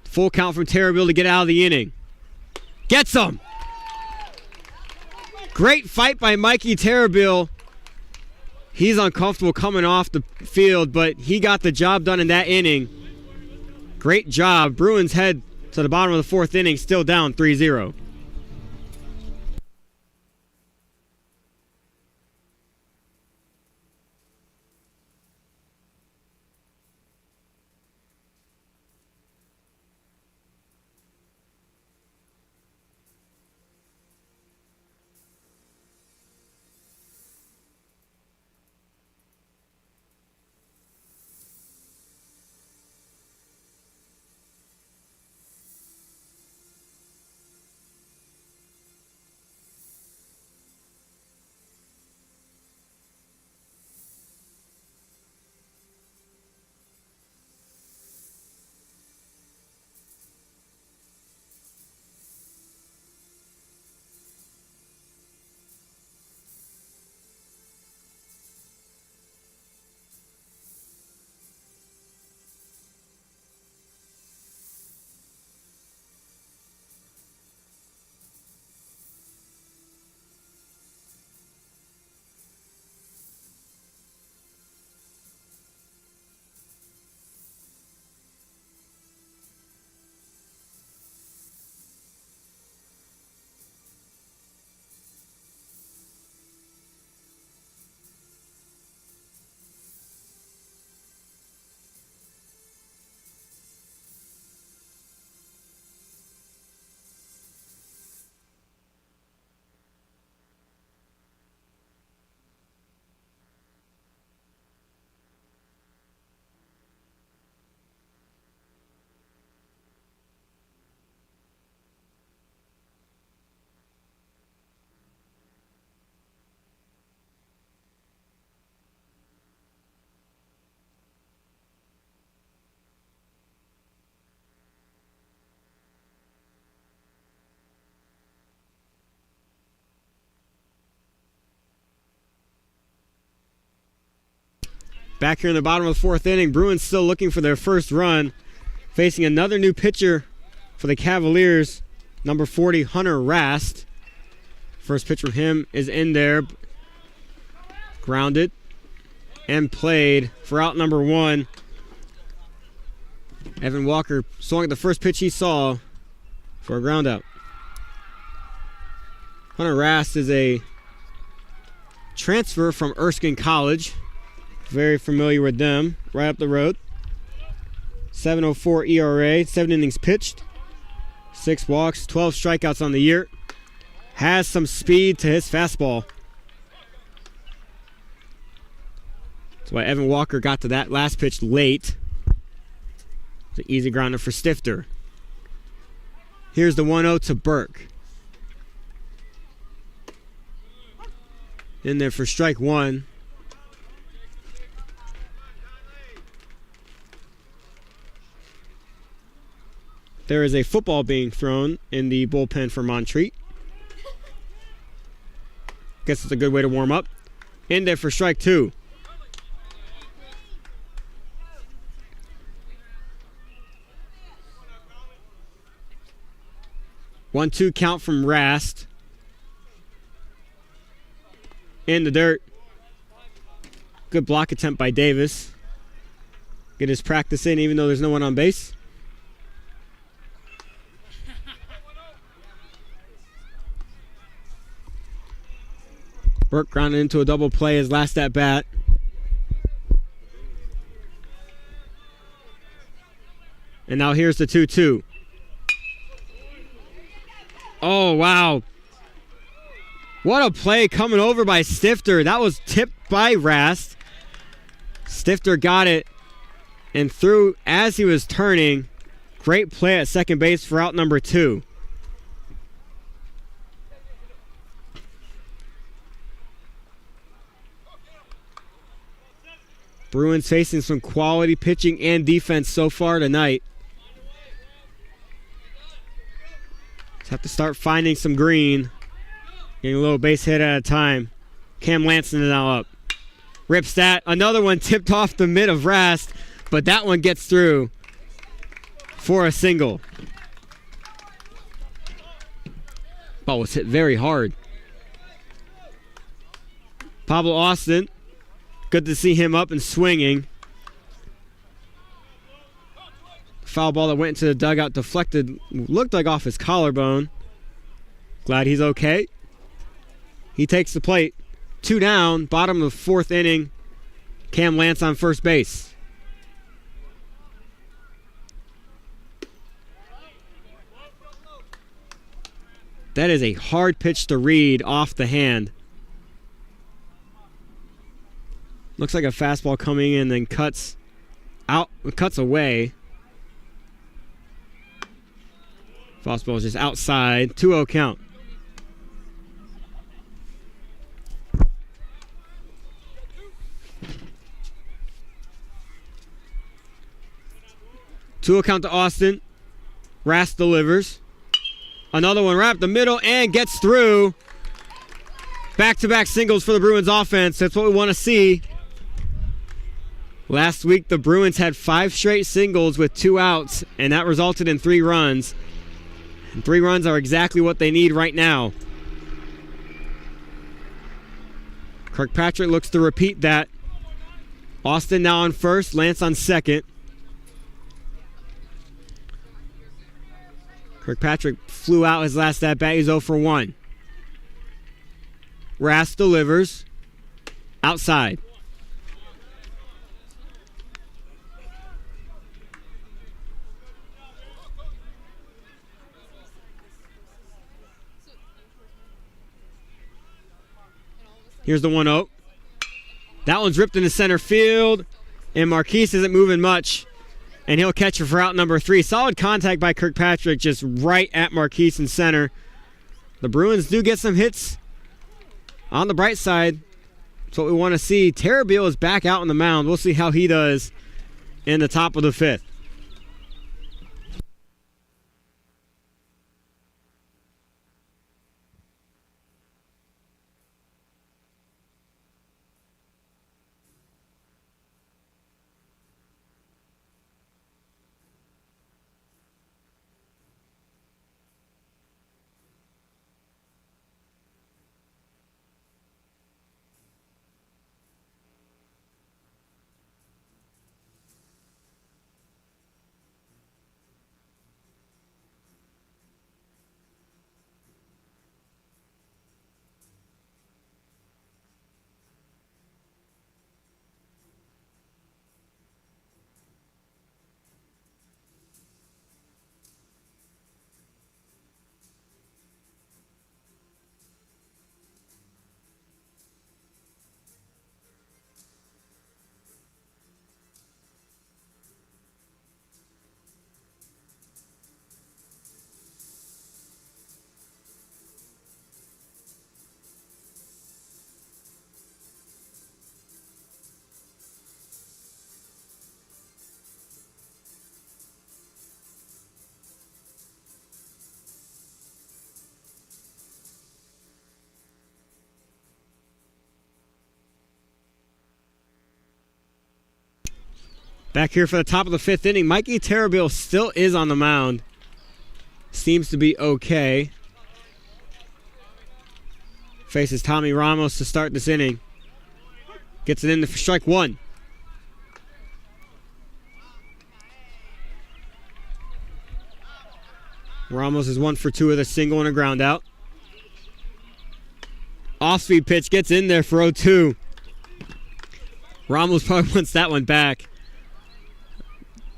Full count from Terrabille to get out of the inning. Gets him! Great fight by Mikey Terrabille. He's uncomfortable coming off the field, but he got the job done in that inning. Great job. Bruins head to the bottom of the fourth inning, still down 3-0. Back here in the bottom of the fourth inning, Bruins still looking for their first run. Facing another new pitcher for the Cavaliers, number 40, Hunter Rast. First pitch from him is in there. Grounded and played for out number one. Evan Walker swung at the first pitch he saw for a ground out. Hunter Rast is a transfer from Erskine College. Very familiar with them, right up the road. 7.04 ERA, 7 innings pitched, 6 walks, 12 strikeouts on the year. Has some speed to his fastball. That's why Evan Walker got to that last pitch late. It's an easy grounder for Stifter. Here's the 1-0 to Burke. In there for strike one. There is a football being thrown in the bullpen for Montreat. Guess it's a good way to warm up. In there for strike two. One-two count from Rast. In the dirt. Good block attempt by Davis. Get his practice in even though there's no one on base. Burke grounded into a double play his last at bat. And now here's the 2-2. Oh, wow. What a play coming over by Stifter. That was tipped by Rast. Stifter got it and threw as he was turning. Great play at second base for out number two. Bruins facing some quality pitching and defense so far tonight. Just have to start finding some green. Getting a little base hit at a time. Cam Lanson is now up. Rips that. Another one tipped off the mid of Rast, but that one gets through for a single. Ball was hit very hard. Pablo Austin. Good to see him up and swinging. Foul ball that went into the dugout, deflected, looked like off his collarbone. Glad he's okay. He takes the plate. 2 down, bottom of the 4th inning. Cam Lance on first base. That is a hard pitch to read off the hand. Looks like a fastball coming in, then cuts away. Fastball is just outside. 2-0 count. Two count to Austin. Rast delivers. Another one right up the middle and gets through. Back-to-back singles for the Bruins offense. That's what we want to see. Last week, the Bruins had 5 straight singles with 2 outs, and that resulted in 3 runs. And 3 runs are exactly what they need right now. Kirkpatrick looks to repeat that. Austin now on first, Lance on second. Kirkpatrick flew out his last at-bat. He's 0 for 1. Rast delivers. Outside. Here's the 1-0. That one's ripped into center field, and Marquise isn't moving much, and he'll catch it for out number 3. Solid contact by Kirkpatrick, just right at Marquise in center. The Bruins do get some hits on the bright side. That's what we want to see. Terrabil is back out on the mound. We'll see how he does in the top of the 5th. Back here for the top of the 5th inning, Mikey Terrabil still is on the mound. Seems to be okay. Faces Tommy Ramos to start this inning. Gets it in for strike 1. Ramos is 1 for 2 with a single and a ground out. Off-speed pitch gets in there for 0-2. Ramos probably wants that one back.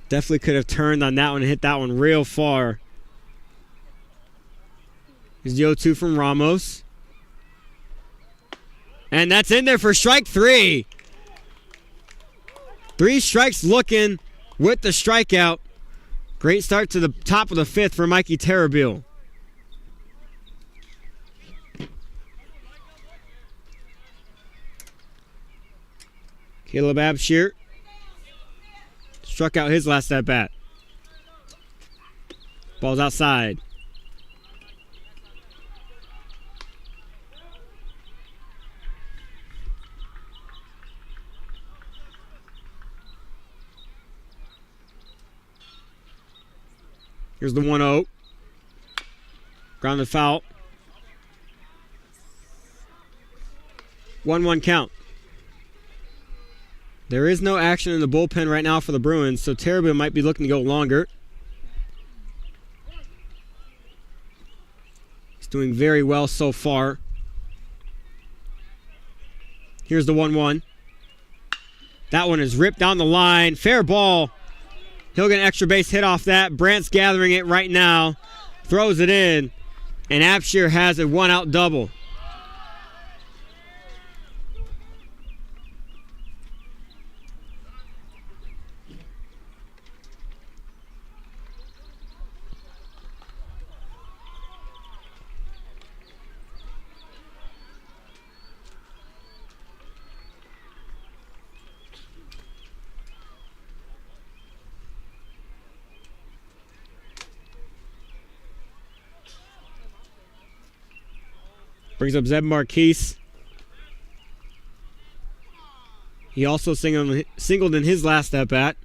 Definitely could have turned on that one and hit that one real far. Here's the 0-2 from Ramos. And that's in there for strike 3. 3 strikes looking with the strikeout. Great start to the top of the 5th for Mikey Terrabil. Caleb Abshirt Struck out his last at bat. Ball's outside. Here's the 1-0. Grounded foul. 1-1 count. There is no action in the bullpen right now for the Bruins, so Terabit might be looking to go longer. He's doing very well so far. Here's the 1-1. That one is ripped down the line. Fair ball. He'll get an extra base hit off that. Brandt's gathering it right now. Throws it in. And Abshir has a one-out double. Brings up Zeb Marquise. He also singled in his last at-bat.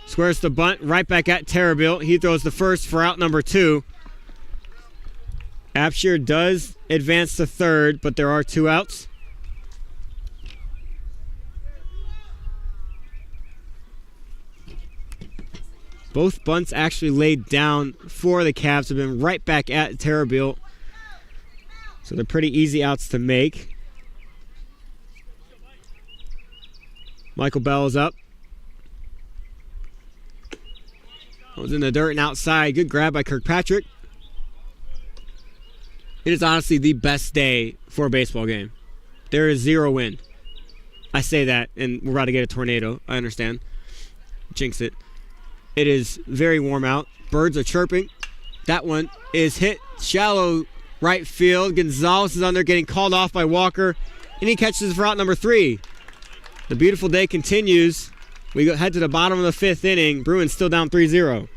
Squares the bunt, right back at Terabit. He throws the first for out number 2. Abshir does advance to third, but there are 2 outs. Both bunts actually laid down for the Cavs have been right back at Terabit. So they're pretty easy outs to make. Michael Bell is up. Was in the dirt and outside. Good grab by Kirkpatrick. It is honestly the best day for a baseball game. There is 0 wind. I say that, and we're about to get a tornado. I understand. Jinx it. It is very warm out. Birds are chirping. That one is hit shallow right field. Gonzalez is on there getting called off by Walker, and he catches for out number 3. The beautiful day continues. We head to the bottom of the 5th inning. Bruins still down 3-0.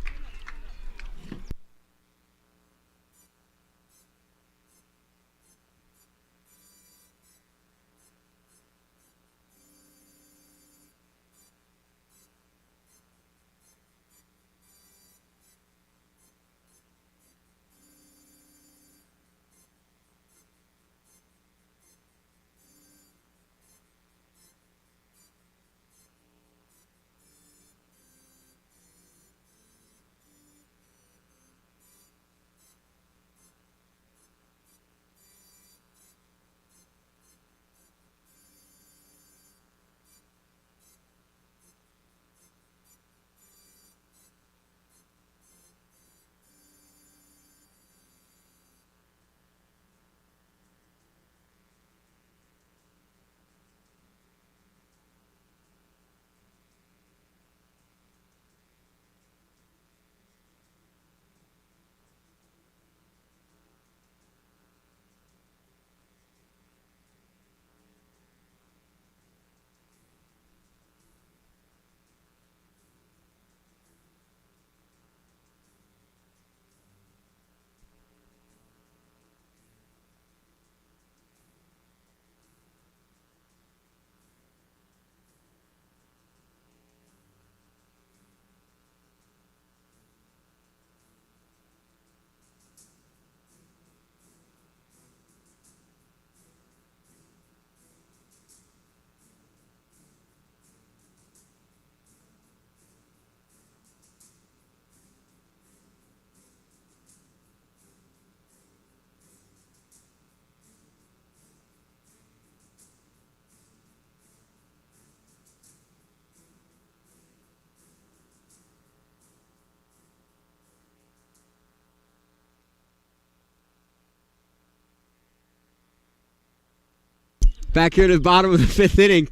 Back here to the bottom of the 5th inning.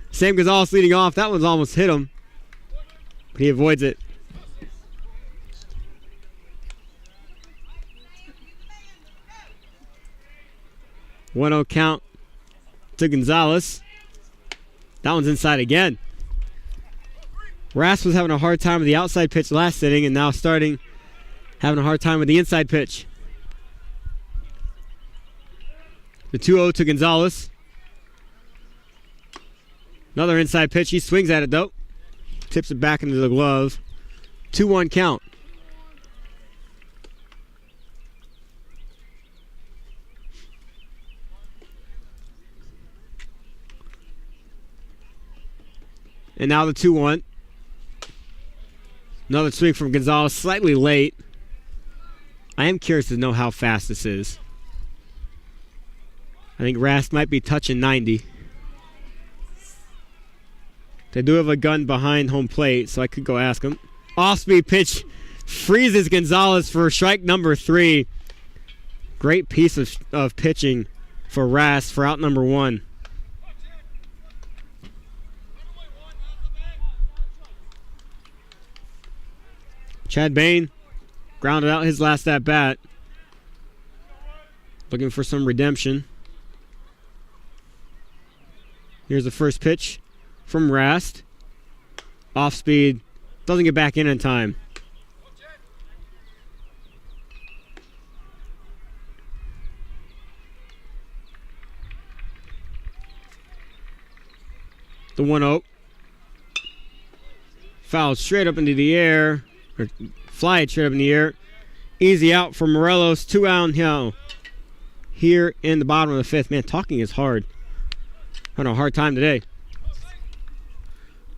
Sam Gonzalez leading off. That one's almost hit him, but he avoids it. One 0 count to Gonzalez. That one's inside again. Rast was having a hard time with the outside pitch last inning and now having a hard time with the inside pitch. The 2-0 to Gonzalez. Another inside pitch. He swings at it, though. Tips it back into the glove. 2-1 count. And now the 2-1. Another swing from Gonzalez, slightly late. I am curious to know how fast this is. I think Rast might be touching 90. They do have a gun behind home plate, so I could go ask him. Off-speed pitch freezes Gonzalez for strike number 3. Great piece of pitching for Rast for out number 1. Chad Bain grounded out his last at-bat. Looking for some redemption. Here's the first pitch from Rast. Off speed. Doesn't get back in time. The 1-0. Fouled straight up into the air. Or fly it straight up in the air. Easy out for Morelos. 2 out here in the bottom of the 5th. Man, talking is hard. Having a hard time today.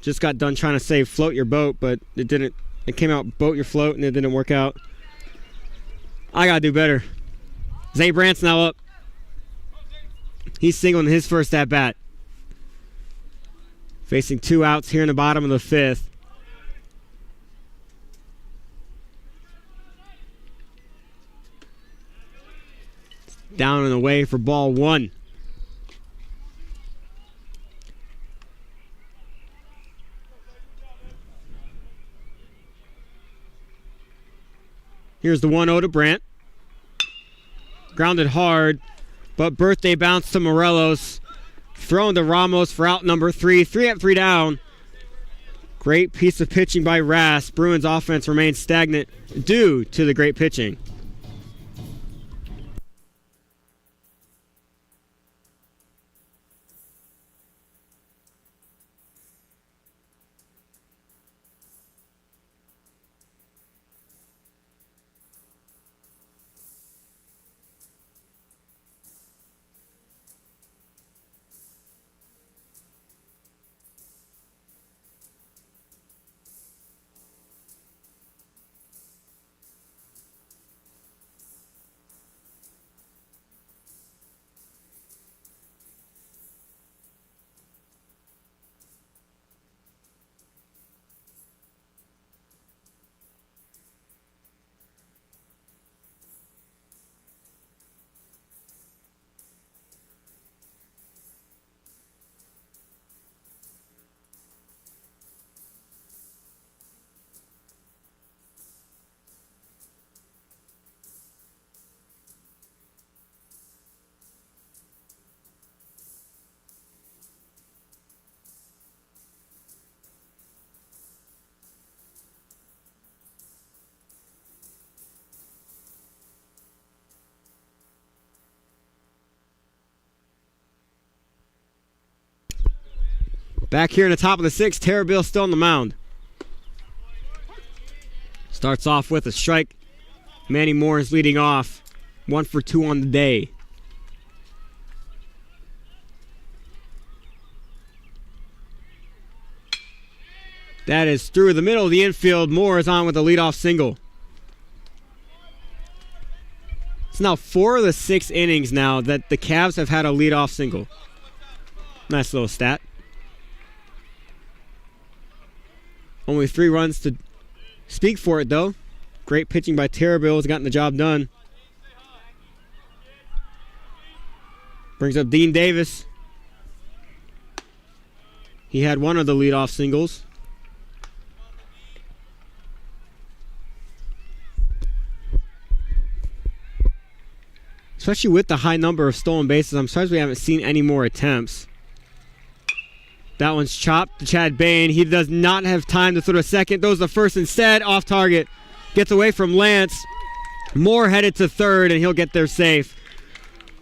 Just got done trying to say float your boat, but it didn't. It came out boat your float, and it didn't work out. I got to do better. Zay Brandt's now up. He's singling his first at-bat. Facing 2 outs here in the bottom of the 5th. Down and away for ball 1. Here's the 1-0 to Brandt. Grounded hard, but birthday bounce to Morelos. Thrown to Ramos for out number 3. 3 up, 3 down. Great piece of pitching by Rast. Bruins offense remains stagnant due to the great pitching. Back here in the top of the 6th, Terrabille still on the mound. Starts off with a strike. Manny Moore is leading off. 1 for 2 on the day. That is through the middle of the infield. Moore is on with a leadoff single. It's now 4 of the 6 innings now that the Cavs have had a leadoff single. Nice little stat. Only 3 runs to speak for it, though. Great pitching by Terrabille has gotten the job done. Brings up Dean Davis. He had 1 of the leadoff singles. Especially with the high number of stolen bases, I'm surprised we haven't seen any more attempts. That one's chopped to Chad Bain. He does not have time to throw to second. Throws the first instead. Off target. Gets away from Lance. Moore headed to third, and he'll get there safe.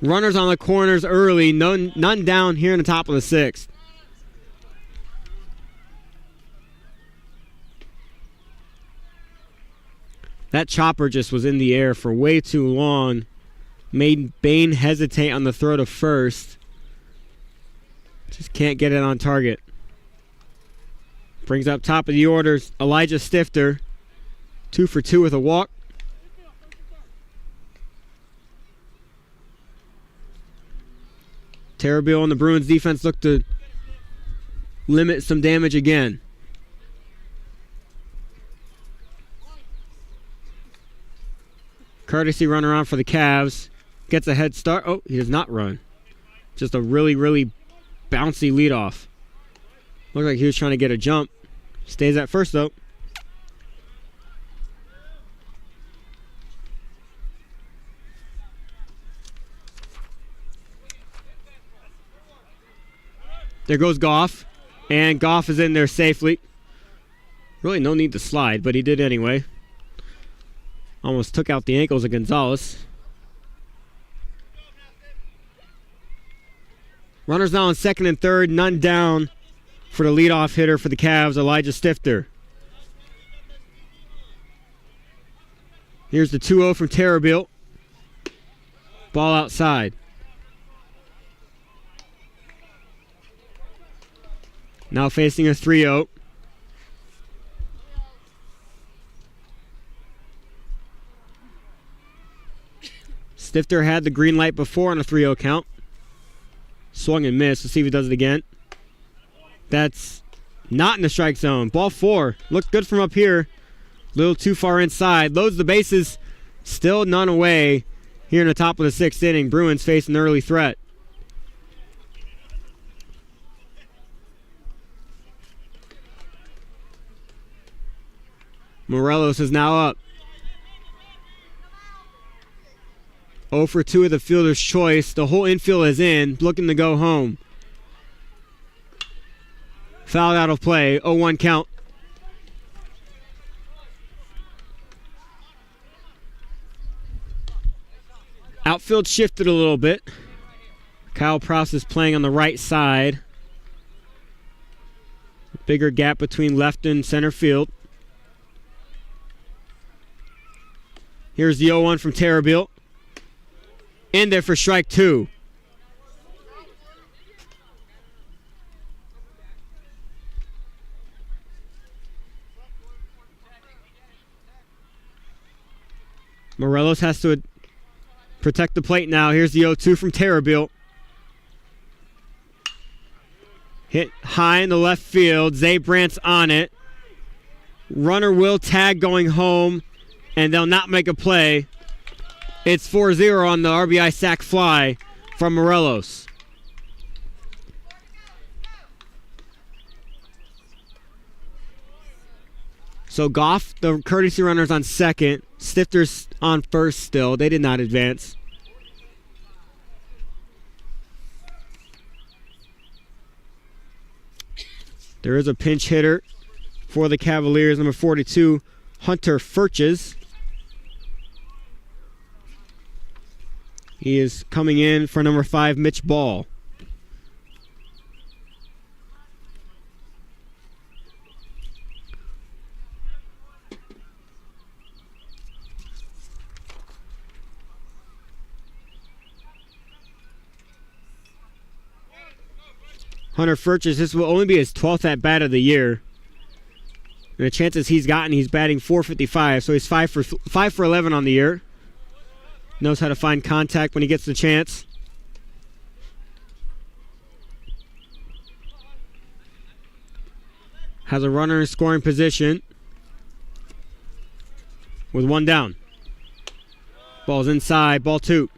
Runners on the corners early. None down here in the top of the sixth. That chopper just was in the air for way too long. Made Bain hesitate on the throw to first. Just can't get it on target. Brings up top of the orders Elijah Stifter. 2 for 2 with a walk. Terrabille and the Bruins defense look to limit some damage again. Courtesy run around for the Cavs. Gets a head start. Oh, he does not run. Just a really, really bouncy leadoff. Looked like he was trying to get a jump. Stays at first, though. There goes Goff. And Goff is in there safely. Really no need to slide, but he did anyway. Almost took out the ankles of Gonzalez. Runners now on second and third. None down for the leadoff hitter for the Cavs, Elijah Stifter. Here's the 2-0 from Terrabille. Ball outside. Now facing a 3-0. Stifter had the green light before on a 3-0 count. Swung and missed. Let's see if he does it again. That's not in the strike zone. Ball 4. Looked good from up here. A little too far inside. Loads the bases. Still none away here in the top of the 6th inning. Bruins face an early threat. Morelos is now up. 0 for 2 of the fielder's choice. The whole infield is in, looking to go home. Fouled out of play. 0-1 count. Outfield shifted a little bit. Kyle Proust is playing on the right side. Bigger gap between left and center field. Here's the 0-1 from Terrabille. In there for strike 2. Morelos has to protect the plate now. Here's the 0-2 from Terrabille. Hit high in the left field. Zay Brandt's on it. Runner will tag going home, and they'll not make a play. It's 4-0 on the RBI sac fly from Morelos. So Goff, the courtesy runner's on second. Stifter's on first still. They did not advance. There is a pinch hitter for the Cavaliers, number 42, Hunter Furches. He is coming in for number 5, Mitch Ball. Hunter Furches, this will only be his 12th at-bat of the year. And the chances he's gotten, he's batting .455, so he's 5 for 11 on the year. Knows how to find contact when he gets the chance. Has a runner in scoring position with 1 down. Ball's inside, ball 2.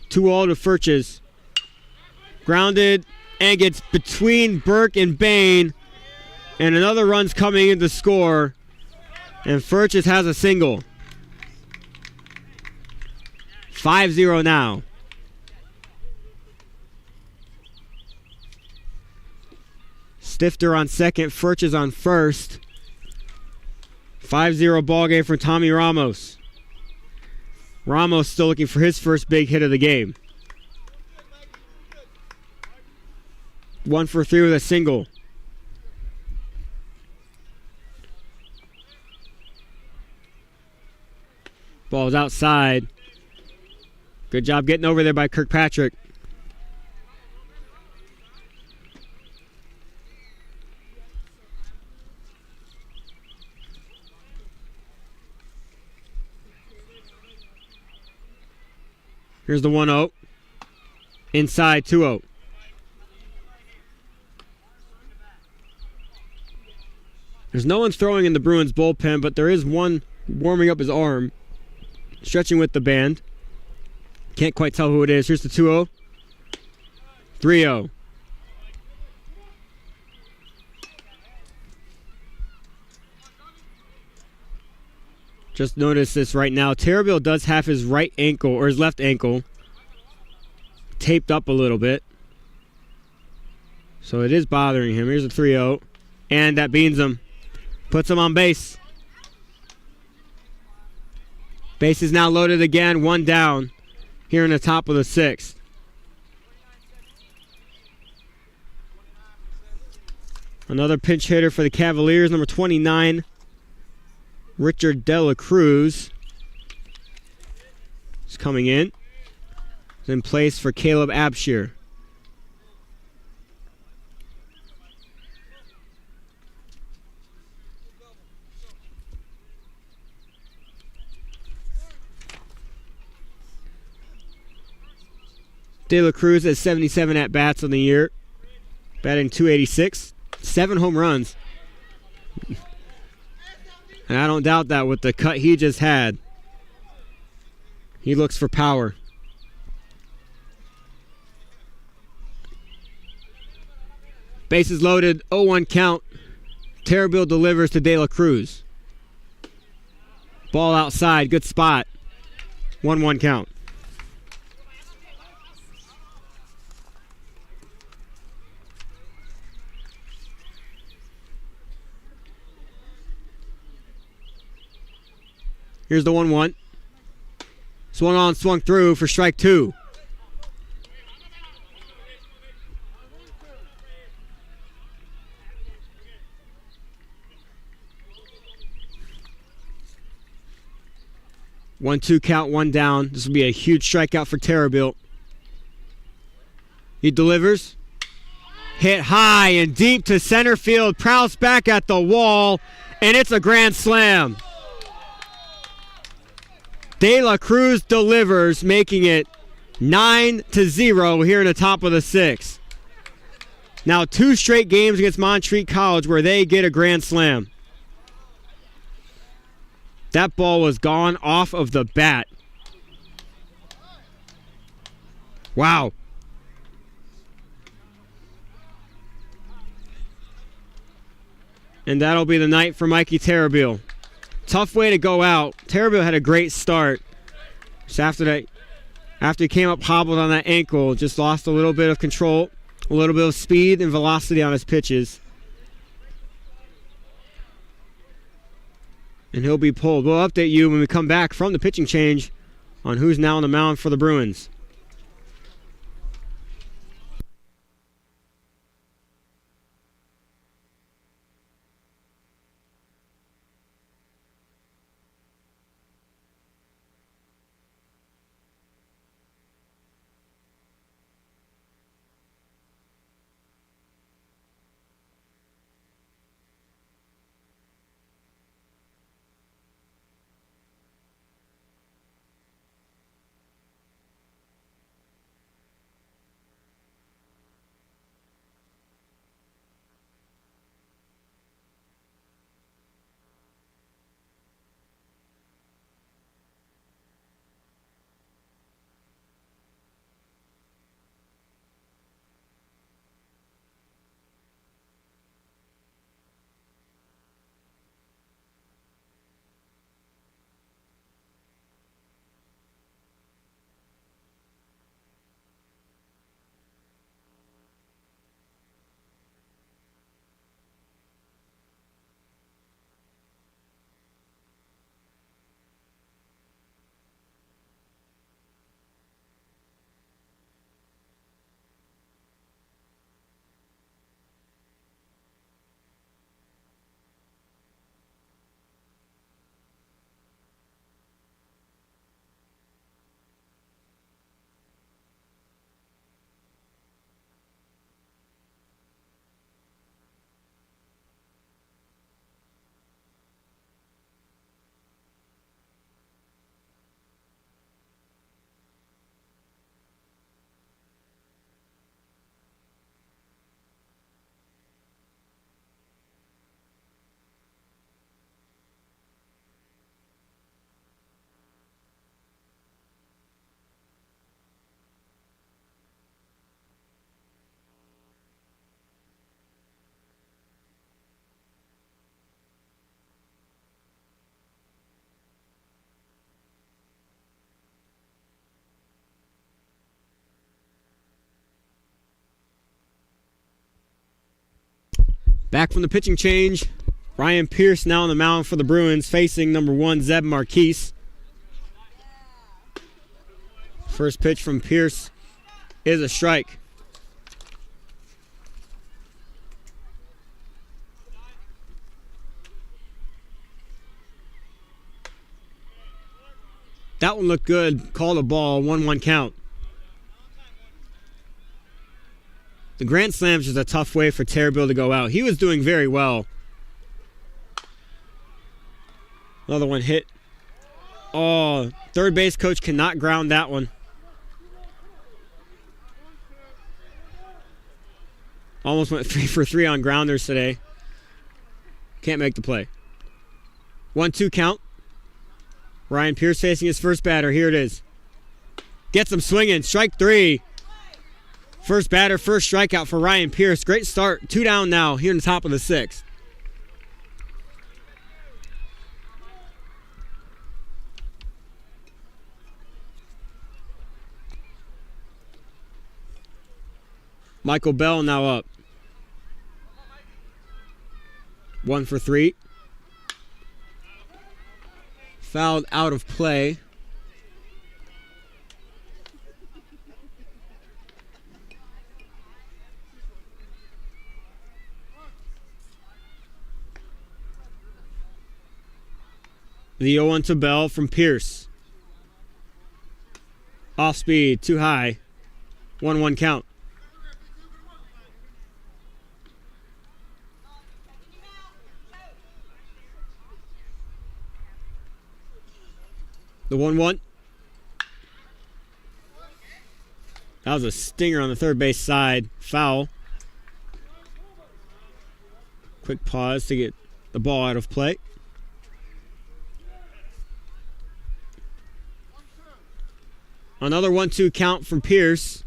Two all to Furches. Grounded and gets between Burke and Bain. And another run's coming in to score. And Furches has a single. 5-0 now. Stifter on second, Furches on first. 5-0 ball game for Tommy Ramos. Ramos still looking for his first big hit of the game. 1 for 3 with a single. Ball's outside. Good job getting over there by Kirkpatrick. Here's the 1-0. Inside 2-0. There's no one throwing in the Bruins bullpen, but there is one warming up his arm. Stretching with the band. Can't quite tell who it is. Here's the 2-0. 3-0. Just notice this right now. Terrabille does have his right ankle, or his left ankle, taped up a little bit. So it is bothering him. Here's a 3-0. And that beans him. Puts him on base. Base is now loaded again. 1 down here in the top of the 6th. Another pinch hitter for the Cavaliers, number 29. Richard De La Cruz is coming in. Is in place for Caleb Abshire. De La Cruz has 77 at-bats on the year, batting .286, 7 home runs. And I don't doubt that with the cut he just had. He looks for power. Bases loaded, 0-1 count. Terrabille delivers to De La Cruz. Ball outside, good spot. 1-1 count. Here's the 1-1. Swung on, swung through for strike 2. One, 2 count, 1 down. This will be a huge strikeout for Terrabille. He delivers. Hit high and deep to center field. Prowse back at the wall, and it's a grand slam. De La Cruz delivers, making it 9-0 here in the top of the 6th. Now 2 straight games against Montreat College where they get a grand slam. That ball was gone off of the bat. Wow. And that'll be the night for Mikey Terrabille. Tough way to go out. Terrabille had a great start. Just after he came up hobbled on that ankle, just lost a little bit of control, a little bit of speed and velocity on his pitches. And he'll be pulled. We'll update you when we come back from the pitching change on who's now on the mound for the Bruins. Back from the pitching change, Ryan Pierce now on the mound for the Bruins, facing number 1, Zeb Marquise. First pitch from Pierce is a strike. That one looked good. Called a ball, 1-1 count. The grand slam's just a tough way for Terrell to go out. He was doing very well. Another one hit. Oh, third base coach cannot ground that one. Almost went 3 for 3 on grounders today. Can't make the play. 1-2 count. Ryan Pierce facing his first batter. Here it is. Gets him swinging. Strike 3. First batter, first strikeout for Ryan Pierce. Great start. 2 down now here in the top of the 6th. Michael Bell now up. 1 for 3. Fouled out of play. The 0-1 to Bell from Pierce. Off speed, too high. 1-1 count. The 1-1. That was a stinger on the third base side. Foul. Quick pause to get the ball out of play. Another 1-2 count from Pierce.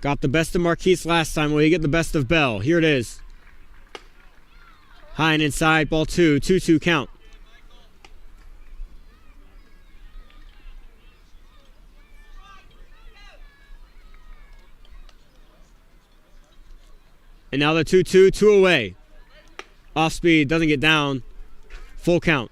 Got the best of Marquise last time. Will he get the best of Bell? Here it is. High and inside. Ball 2. 2-2 count. And now the 2-2, 2 away. Off speed, doesn't get down. Full count.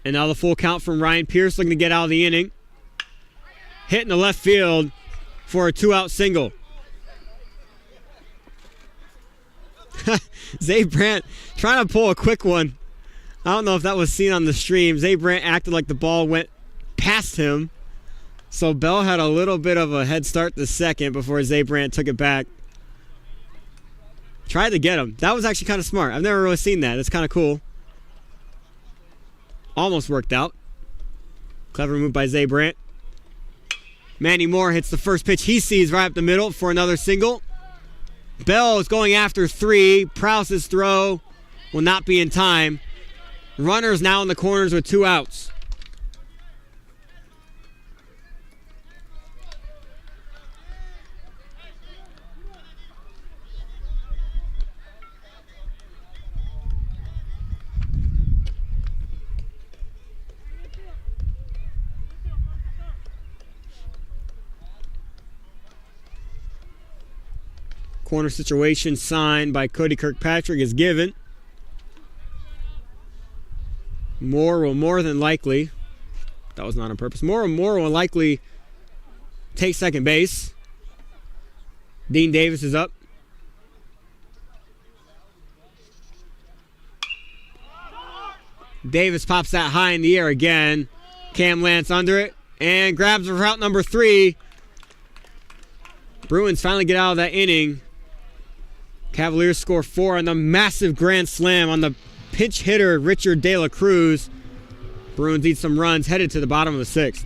And now the full count from Ryan Pierce, looking to get out of the inning. Hit in the left field for a 2-out single. Zay Brandt trying to pull a quick one. I don't know if that was seen on the stream. Zay Brandt acted like the ball went past him. So Bell had a little bit of a head start the second before Zay Brandt took it back. Tried to get him. That was actually kind of smart. I've never really seen that. It's kind of cool. Almost worked out. Clever move by Zay Brandt. Manny Moore hits the first pitch he sees right up the middle for another single. Bell is going after 3. Prouse's throw will not be in time. Runners now in the corners with 2 outs. Corner situation signed by Cody Kirkpatrick is given. Moore will more than likely, that was not on purpose, Moore will likely take second base. Dean Davis is up. Davis pops that high in the air again. Cam Lance under it and grabs for route number 3. Bruins finally get out of that inning. Cavaliers score 4 on the massive grand slam on the pinch hitter Richard De La Cruz. Bruins need some runs, headed to the bottom of the 6th.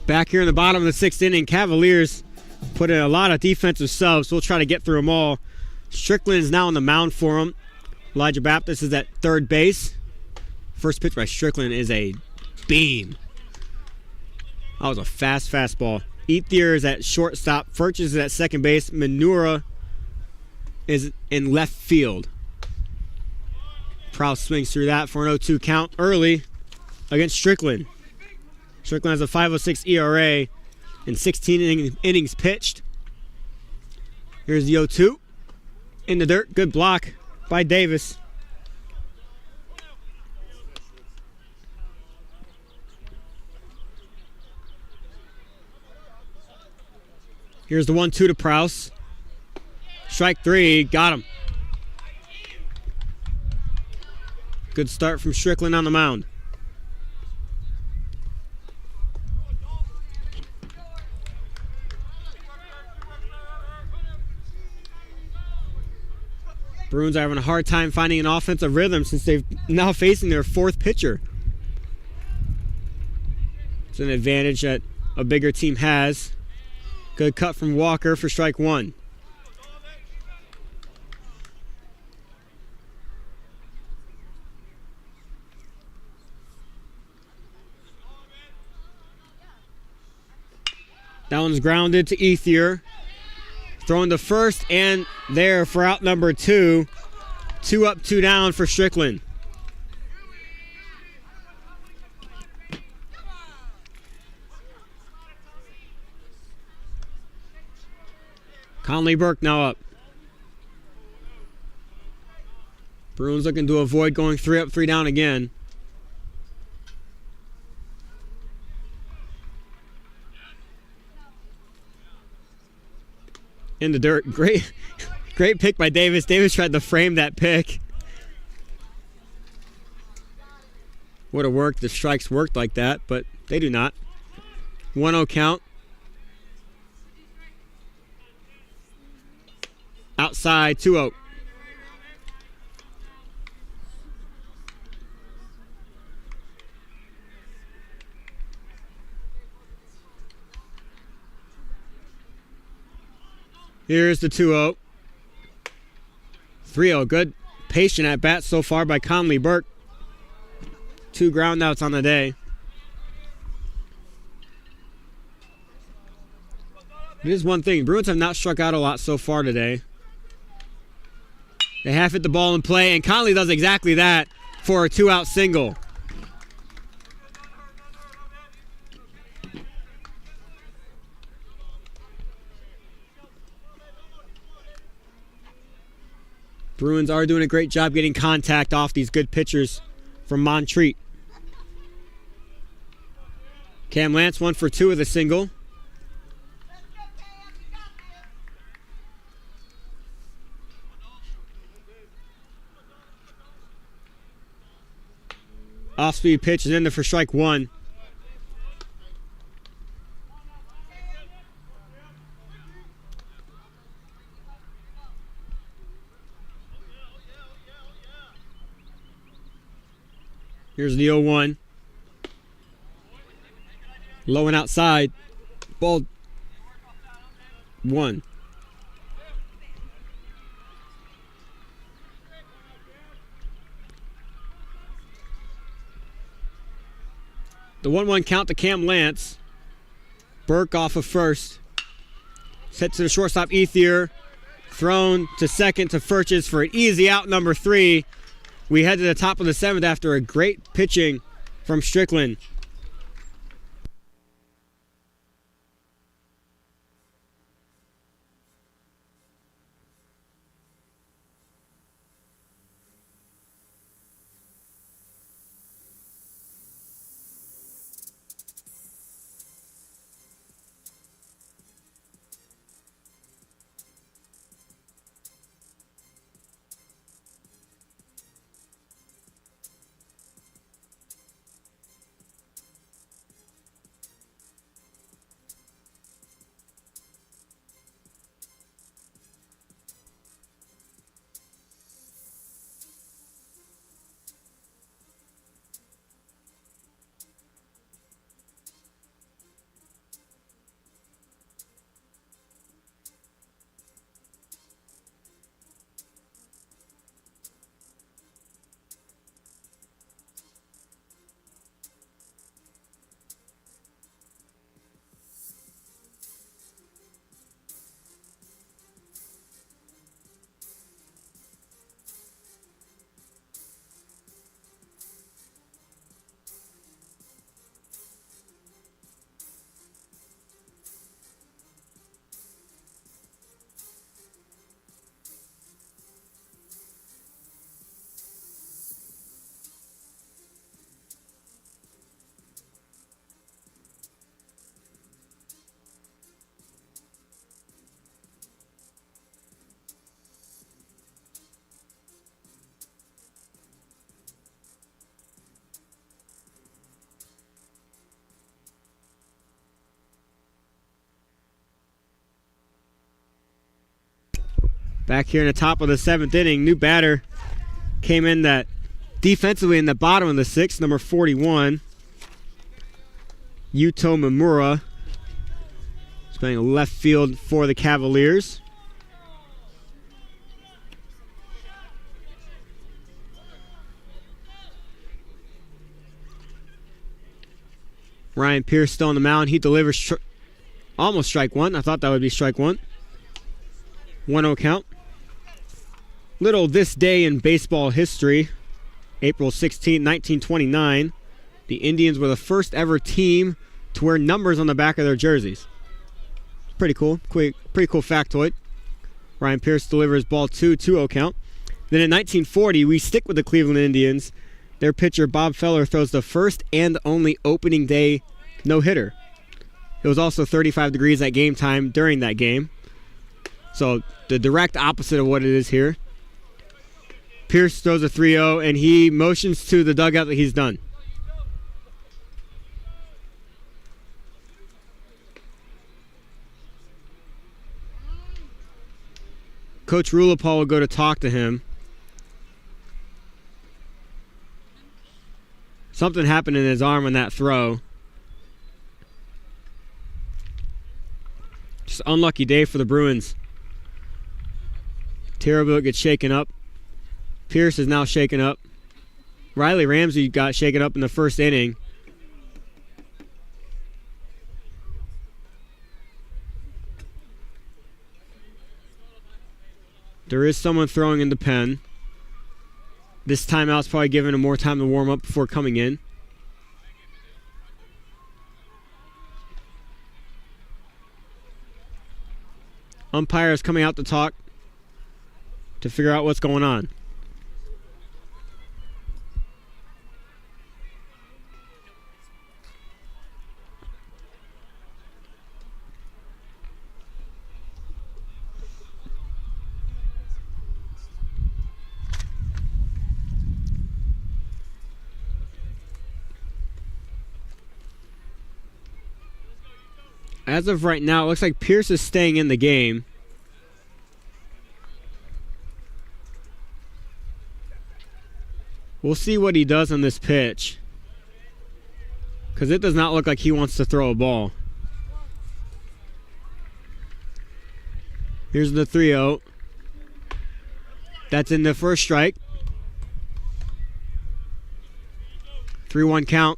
Back here in the bottom of the 6th inning, Cavaliers put in a lot of defensive subs. We'll try to get through them all. Strickland is now on the mound for him. Elijah Baptist is at third base. First pitch by Strickland is a beam. That was a fast fastball. Ethier is at shortstop. Furches is at second base. Manura is in left field. Prowse swings through that for an 0-2 count early against Strickland. Strickland has a 5.06 ERA in 16 innings pitched. Here's the 0-2. In the dirt. Good block by Davis. Here's the 1-2 to Prowse. Strike 3. Got him. Good start from Strickland on the mound. Bruins are having a hard time finding an offensive rhythm since they've now facing their 4th pitcher. It's an advantage that a bigger team has. Good cut from Walker for strike 1. That one's grounded to Ethier. Throwing to first and there for out number 2. 2 up, 2 down for Strickland. Conley Burke now up. Bruins looking to avoid going 3 up, 3 down again. In the dirt. Great pick by Davis. Davis tried to frame that pick. Would have worked if strikes worked like that, but they do not. 1-0 count. Outside, 2-0. Here's the 2-0. 3-0. Good patient at bat so far by Conley Burke. 2 ground outs on the day. It is one thing. Bruins have not struck out a lot so far today. They have hit the ball in play, and Conley does exactly that for a 2-out single. Bruins are doing a great job getting contact off these good pitchers from Montreat. Cam Lance 1 for 2 with a single. Off-speed pitch is in there for strike 1. Here's the 0-1. Low and outside. Ball 1. The 1-1 count to Cam Lance. Burke off of first. Set to the shortstop, Ethier. Thrown to second to Furches for an easy out, number 3. We head to the top of the 7th after a great pitching from Strickland. Back here in the top of the 7th inning, new batter came in that defensively in the bottom of the 6th, number 41, Yuto Mamura. He's playing left field for the Cavaliers. Ryan Pierce still on the mound. He delivers almost strike one. I thought that would be strike one. 1-0 count. Little this day in baseball history. April 16, 1929. The Indians were the first ever team to wear numbers on the back of their jerseys. Pretty cool. Pretty cool factoid. Ryan Pierce delivers ball 2, 2-0 count. Then in 1940, we stick with the Cleveland Indians. Their pitcher, Bob Feller, throws the first and only opening day no-hitter. It was also 35 degrees at game time during that game. So the direct opposite of what it is here. Pierce throws a 3-0, and he motions to the dugout that he's done. Coach Rulapal will go to talk to him. Something happened in his arm on that throw. Just unlucky day for the Bruins. Terrible gets shaken up. Pierce is now shaken up. Riley Ramsey got shaken up in the first inning. There is someone throwing in the pen. This timeout's probably giving him more time to warm up before coming in. Umpire is coming out to talk to figure out what's going on. As of right now, it looks like Pierce is staying in the game. We'll see what he does on this pitch, because it does not look like he wants to throw a ball. Here's the 3-0. That's in the first strike. 3-1 count.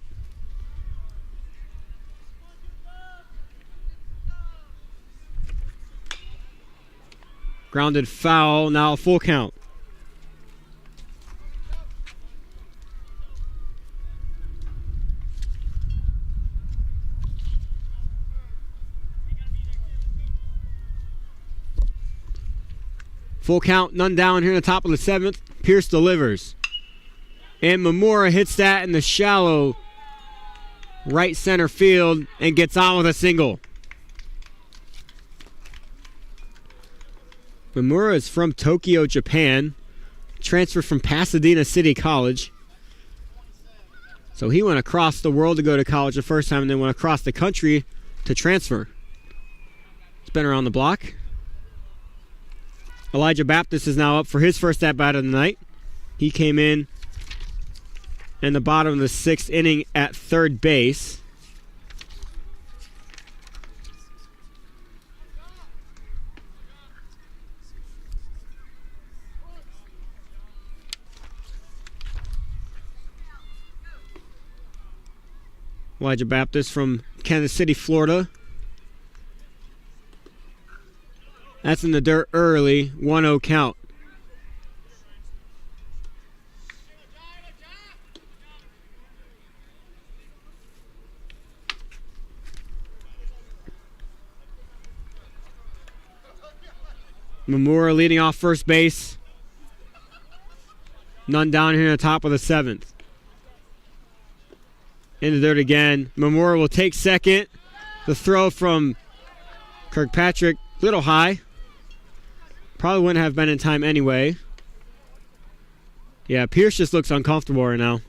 Grounded foul, now a full count. Full count, none down here in the top of the 7th. Pierce delivers. And Mamura hits that in the shallow right center field and gets on with a single. Mamura is from Tokyo, Japan. Transferred from Pasadena City College. So he went across the world to go to college the first time and then went across the country to transfer. He's been around the block. Elijah Baptist is now up for his first at-bat of the night. He came in the bottom of the 6th inning at third base. Elijah Baptist from Kansas City, Florida. That's in the dirt early. 1-0 count. Mamura leading off first base. None down here in the top of the 7th. In the dirt again. Mamura will take second. The throw from Kirkpatrick, a little high. Probably wouldn't have been in time anyway. Yeah, Pierce just looks uncomfortable right now.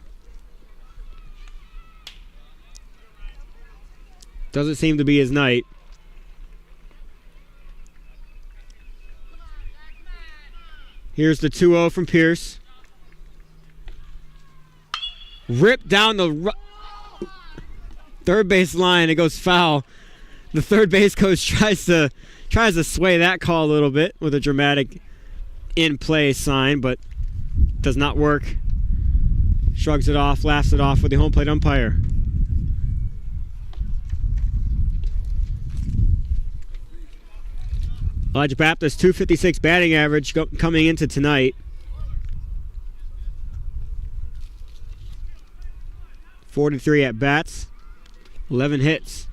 Doesn't seem to be his night. Here's the 2-0 from Pierce. Ripped down the third base line. It goes foul. The third base coach tries to sway that call a little bit with a dramatic in-play sign, but does not work. Shrugs it off, laughs it off with the home plate umpire. Elijah Baptist, .256 batting average coming into tonight. 43 at bats, 11 hits.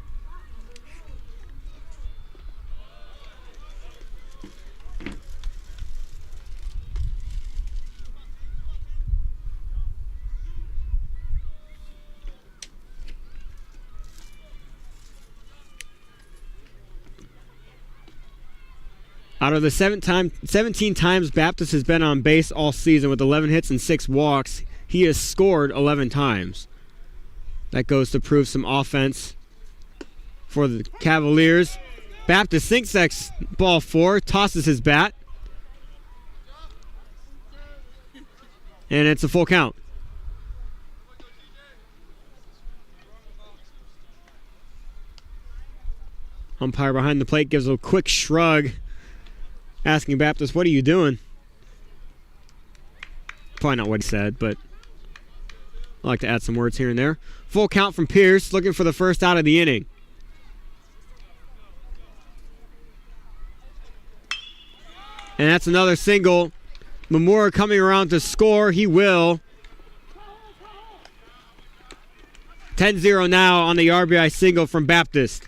Out of the 17 times Baptist has been on base all season with 11 hits and 6 walks, he has scored 11 times. That goes to prove some offense for the Cavaliers. Baptist sinks that ball 4, tosses his bat. And it's a full count. Umpire behind the plate gives a quick shrug, asking Baptist, "What are you doing?" Probably not what he said, but I like to add some words here and there. Full count from Pierce, looking for the first out of the inning. And that's another single. Mamura coming around to score. He will. 10-0 now on the RBI single from Baptist.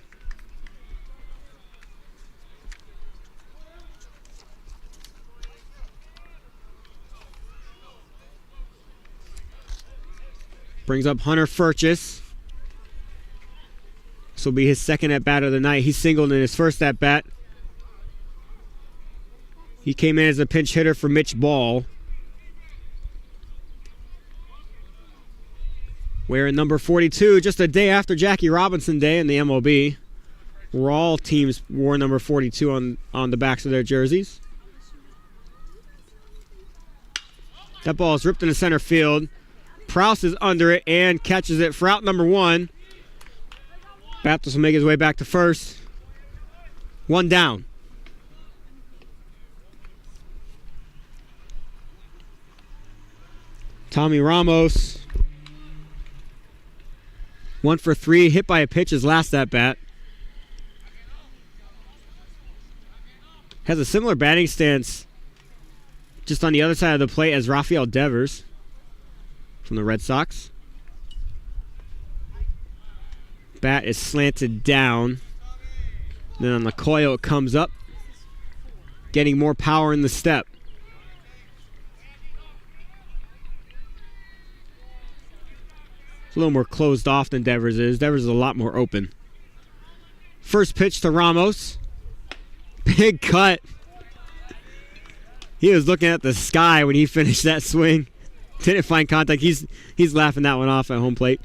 Brings up Hunter Furchess. This will be his second at-bat of the night. He singled in his first at-bat. He came in as a pinch hitter for Mitch Ball. Wearing number 42 just a day after Jackie Robinson Day in the MLB, where all teams wore number 42 on the backs of their jerseys. That ball is ripped into center field. Prouse is under it and catches it for out number 1. Baptist will make his way back to first. 1 down. Tommy Ramos. 1 for 3, hit by a pitch his last at bat. Has a similar batting stance just on the other side of the plate as Rafael Devers from the Red Sox. Bat is slanted down. Then on the coil it comes up, getting more power in the step. It's a little more closed off than Devers is. Devers is a lot more open. First pitch to Ramos. Big cut. He was looking at the sky when he finished that swing. Didn't find contact. He's laughing that one off at home plate.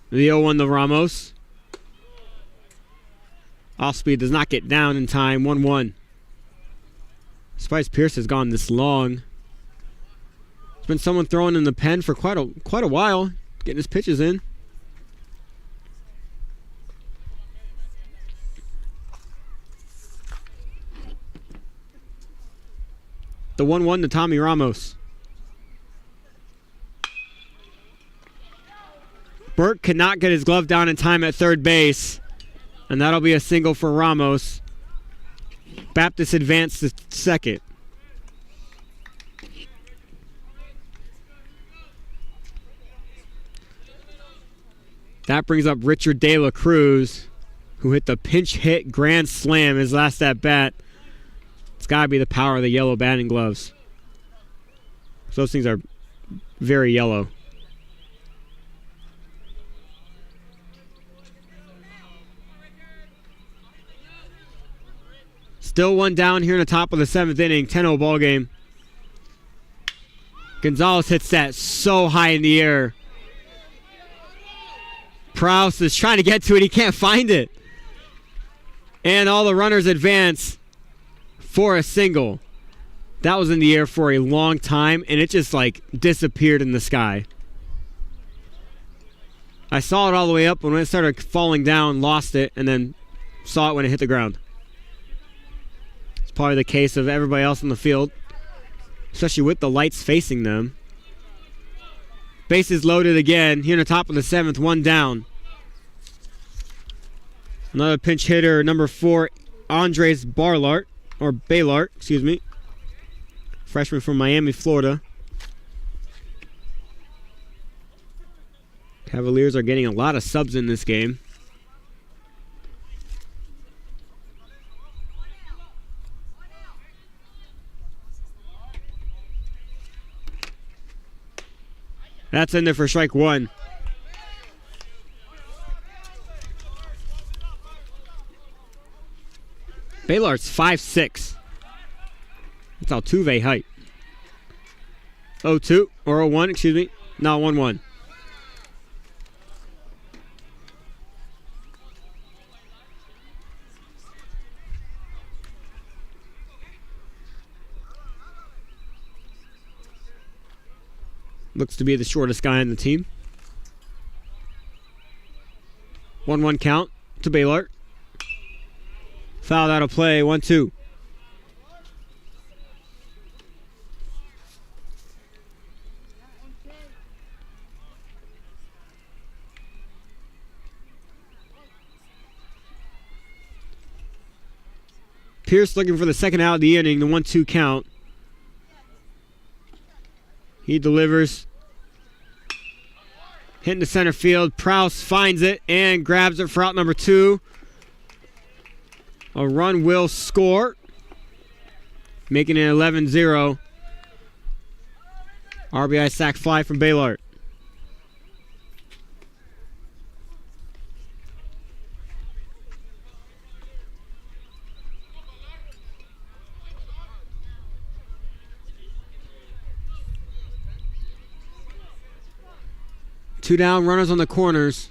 The 0-1 to Ramos. Off speed does not get down in time. 1-1. Surprised Pierce has gone this long. There's been someone throwing in the pen for quite a while, getting his pitches in. The 1-1 to Tommy Ramos. Burke cannot get his glove down in time at third base. And that'll be a single for Ramos. Baptist advanced to second. That brings up Richard De La Cruz, who hit the pinch hit grand slam his last at bat. It's got to be the power of the yellow batting gloves. So those things are very yellow. Still 1 down here in the top of the 7th inning. 10-0 ball game. Gonzalez hits that so high in the air. Prowse is trying to get to it. He can't find it. And all the runners advance for a single. That was in the air for a long time, and it just like disappeared in the sky. I saw it all the way up, and when it started falling down, lost it, and then saw it when it hit the ground. It's probably the case of everybody else in the field, especially with the lights facing them. Bases loaded again here in the top of the 7th, one down. Another pinch hitter, number 4, Andres Baylart, excuse me. Freshman from Miami, Florida. Cavaliers are getting a lot of subs in this game. That's in there for strike 1. Baylart's 5'6". That's Altuve height. 0-2 or 0-1, excuse me. No, 1-1. Looks to be the shortest guy on the team. 1-1 count to Baylart. Fouled out of play, 1-2. Pierce looking for the second out of the inning, the 1-2 count. He delivers. Hitting to center field. Prowse finds it and grabs it for out number 2. A run will score, making it 11-0. RBI sac fly from Baylart. Two down, runners on the corners.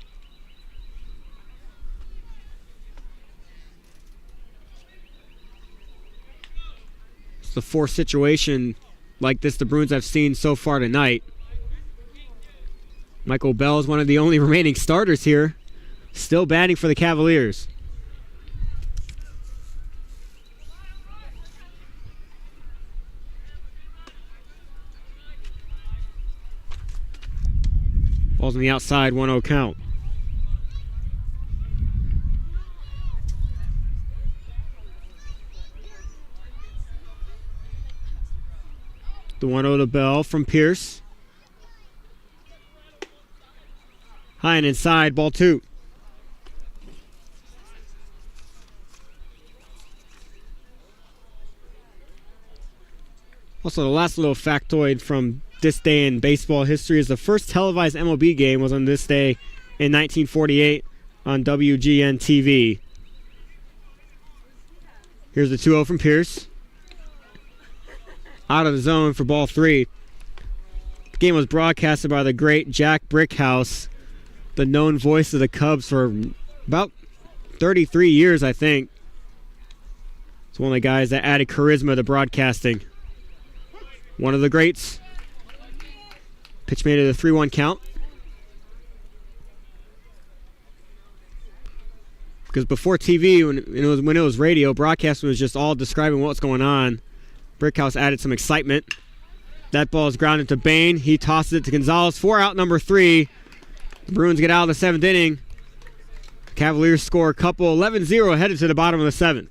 It's the fourth situation like this the Bruins have seen so far tonight. Michael Bell is one of the only remaining starters here, still batting for the Cavaliers. Ball's on the outside, 1-0 count. The 1-0 to Bell from Pierce. High and inside, ball 2. Also, the last little factoid from this day in baseball history is the first televised MLB game was on this day in 1948 on WGN TV. Here's the 2-0 from Pierce. Out of the zone for ball 3. The game was broadcasted by the great Jack Brickhouse, the known voice of the Cubs for about 33 years, I think. It's one of the guys that added charisma to broadcasting. One of the greats. Pitch made it a 3-1 count. Because before TV, when it was radio, broadcasting was just all describing what's going on. Brickhouse added some excitement. That ball is grounded to Bain. He tosses it to Gonzalez. 4 out, number 3. The Bruins get out of the 7th inning. Cavaliers score a couple. 11-0 headed to the bottom of the 7th.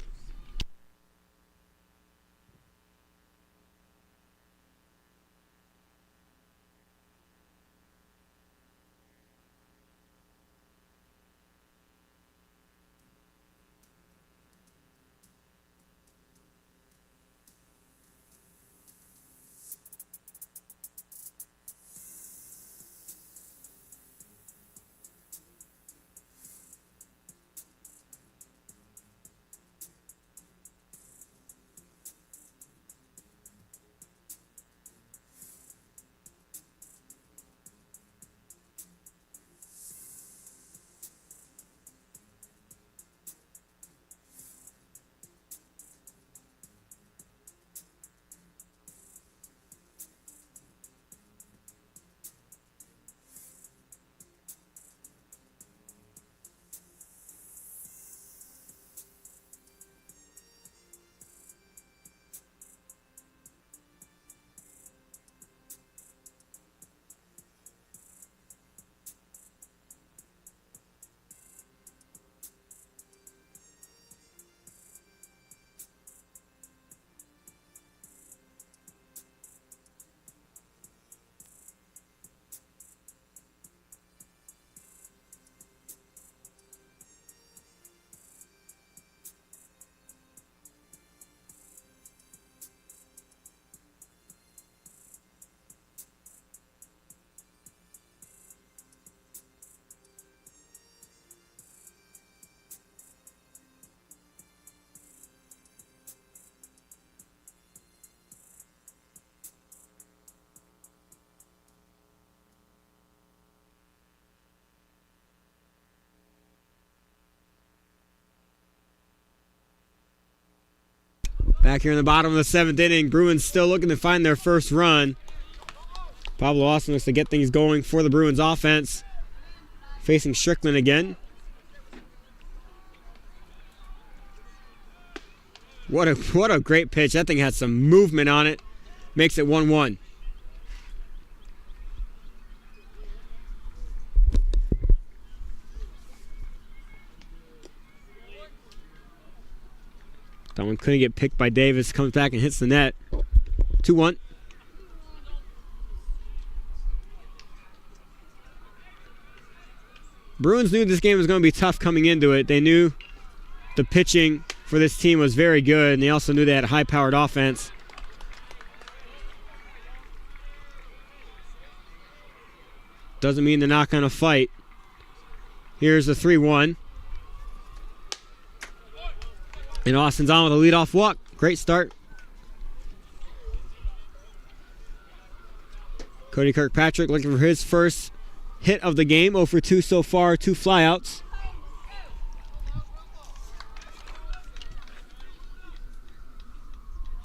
Back here in the bottom of the 7th inning, Bruins still looking to find their first run. Pablo Austin looks to get things going for the Bruins offense. Facing Strickland again. What a great pitch. That thing has some movement on it. Makes it 1-1. That one couldn't get picked by Davis. Comes back and hits the net. 2-1. Bruins knew this game was going to be tough coming into it. They knew the pitching for this team was very good, and they also knew they had a high-powered offense. Doesn't mean they're not going to fight. Here's the 3-1. And Austin's on with a leadoff walk. Great start. Cody Kirkpatrick looking for his first hit of the game. 0 for 2 so far, 2 flyouts.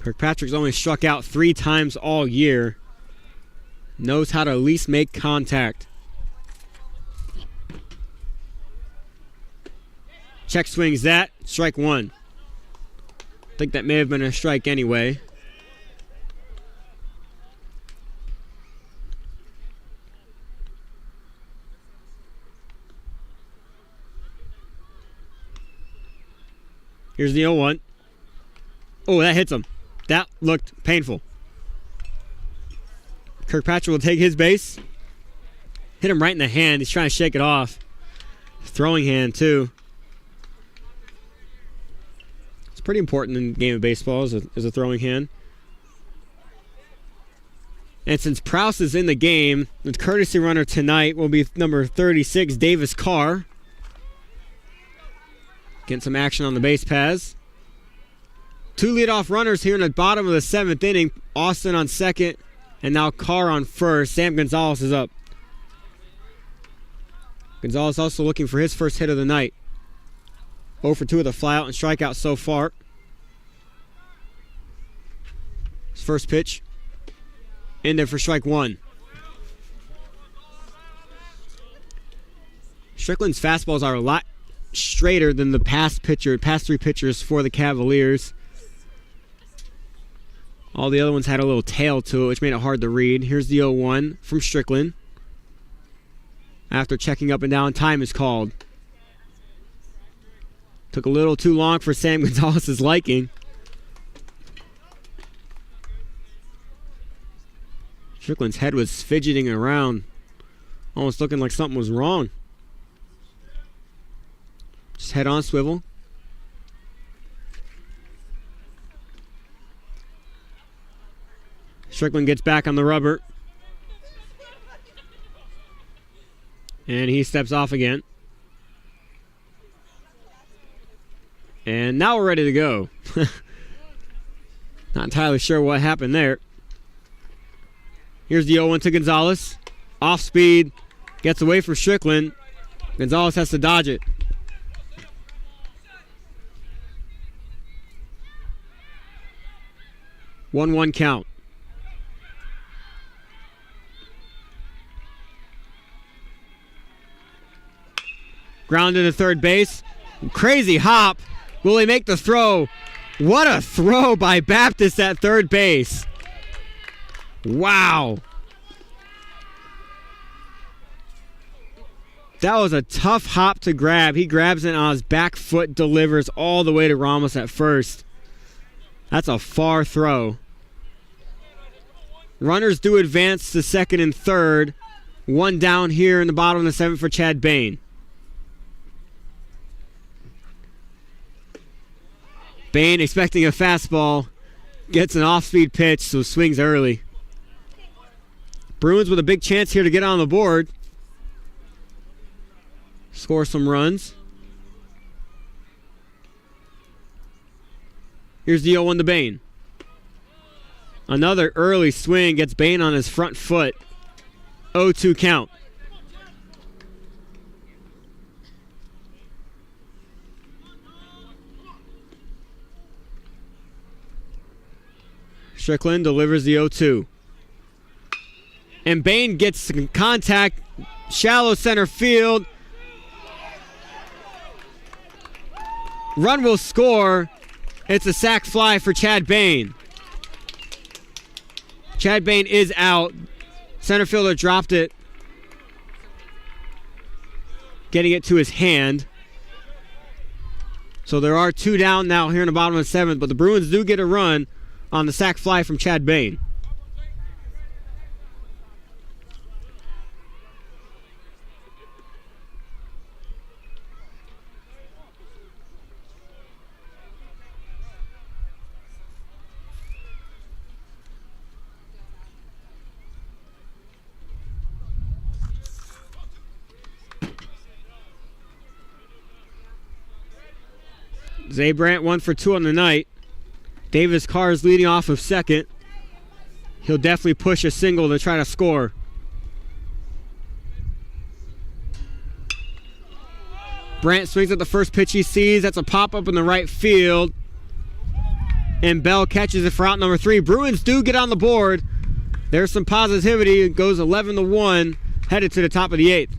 Kirkpatrick's only struck out 3 times all year. Knows how to at least make contact. Check swings that. Strike 1. I think that may have been a strike anyway. Here's the 0-1. Oh, that hits him. That looked painful. Kirkpatrick will take his base. Hit him right in the hand. He's trying to shake it off. Throwing hand, too. It's pretty important in the game of baseball as a throwing hand. And since Prouse is in the game, the courtesy runner tonight will be number 36, Davis Carr. Getting some action on the base paths. 2 leadoff runners here in the bottom of the 7th inning. Austin on second, and now Carr on first. Sam Gonzalez is up. Gonzalez also looking for his first hit of the night. 0 for 2 with a flyout and strikeout so far. His first pitch. In there for strike 1. Strickland's fastballs are a lot straighter than the past 3 pitchers for the Cavaliers. All the other ones had a little tail to it, which made it hard to read. Here's the 0-1 from Strickland. After checking up and down, time is called. Took a little too long for Sam Gonzalez's liking. Strickland's head was fidgeting around, almost looking like something was wrong. Just head on swivel. Strickland gets back on the rubber. And he steps off again. And now we're ready to go. Not entirely sure what happened there. Here's the 0-1 to Gonzalez. Off speed. Gets away from Strickland. Gonzalez has to dodge it. One count. Grounded to third base. Crazy hop. Will he make the throw? What a throw by Baptist at third base. Wow. That was a tough hop to grab. He grabs it on his back foot, delivers all the way to Ramos at first. That's a far throw. Runners do advance to second and third. 1 down here in the bottom of the 7th for Chad Bain. Bain expecting a fastball. Gets an off-speed pitch, so swings early. Bruins with a big chance here to get on the board. Score some runs. Here's the 0-1 to Bain. Another early swing gets Bain on his front foot. 0-2 count. Strickland delivers the 0-2. And Bain gets contact, shallow center field. Run will score. It's a sac fly for Chad Bain. Chad Bain is out. Center fielder dropped it, getting it to his hand. So there are 2 down now here in the bottom of the 7th, but the Bruins do get a run on the sac fly from Chad Bain. Zay Brandt 1 for 2 on the night. Davis Carr is leading off of second. He'll definitely push a single to try to score. Brandt swings at the first pitch he sees. That's a pop-up in the right field. And Bell catches it for out number 3. Bruins do get on the board. There's some positivity. It goes 11-1, headed to the top of the 8th.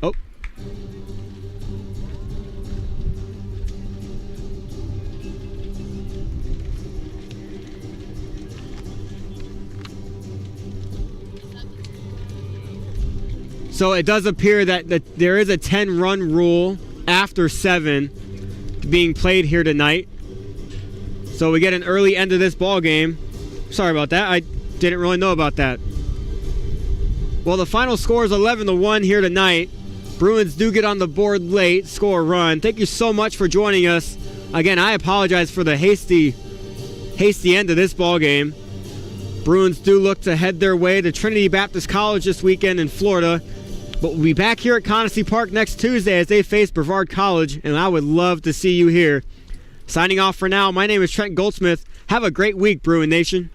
Oh. So it does appear that there is a 10-run rule after 7 being played here tonight. So we get an early end of this ball game. Sorry about that. I didn't really know about that. Well, the final score is 11-1 here tonight. Bruins do get on the board late, score a run. Thank you so much for joining us. Again, I apologize for the hasty end of this ball game. Bruins do look to head their way to Trinity Baptist College this weekend in Florida. But we'll be back here at Conestee Park next Tuesday as they face Brevard College, and I would love to see you here. Signing off for now, my name is Trent Goldsmith. Have a great week, Bruin Nation.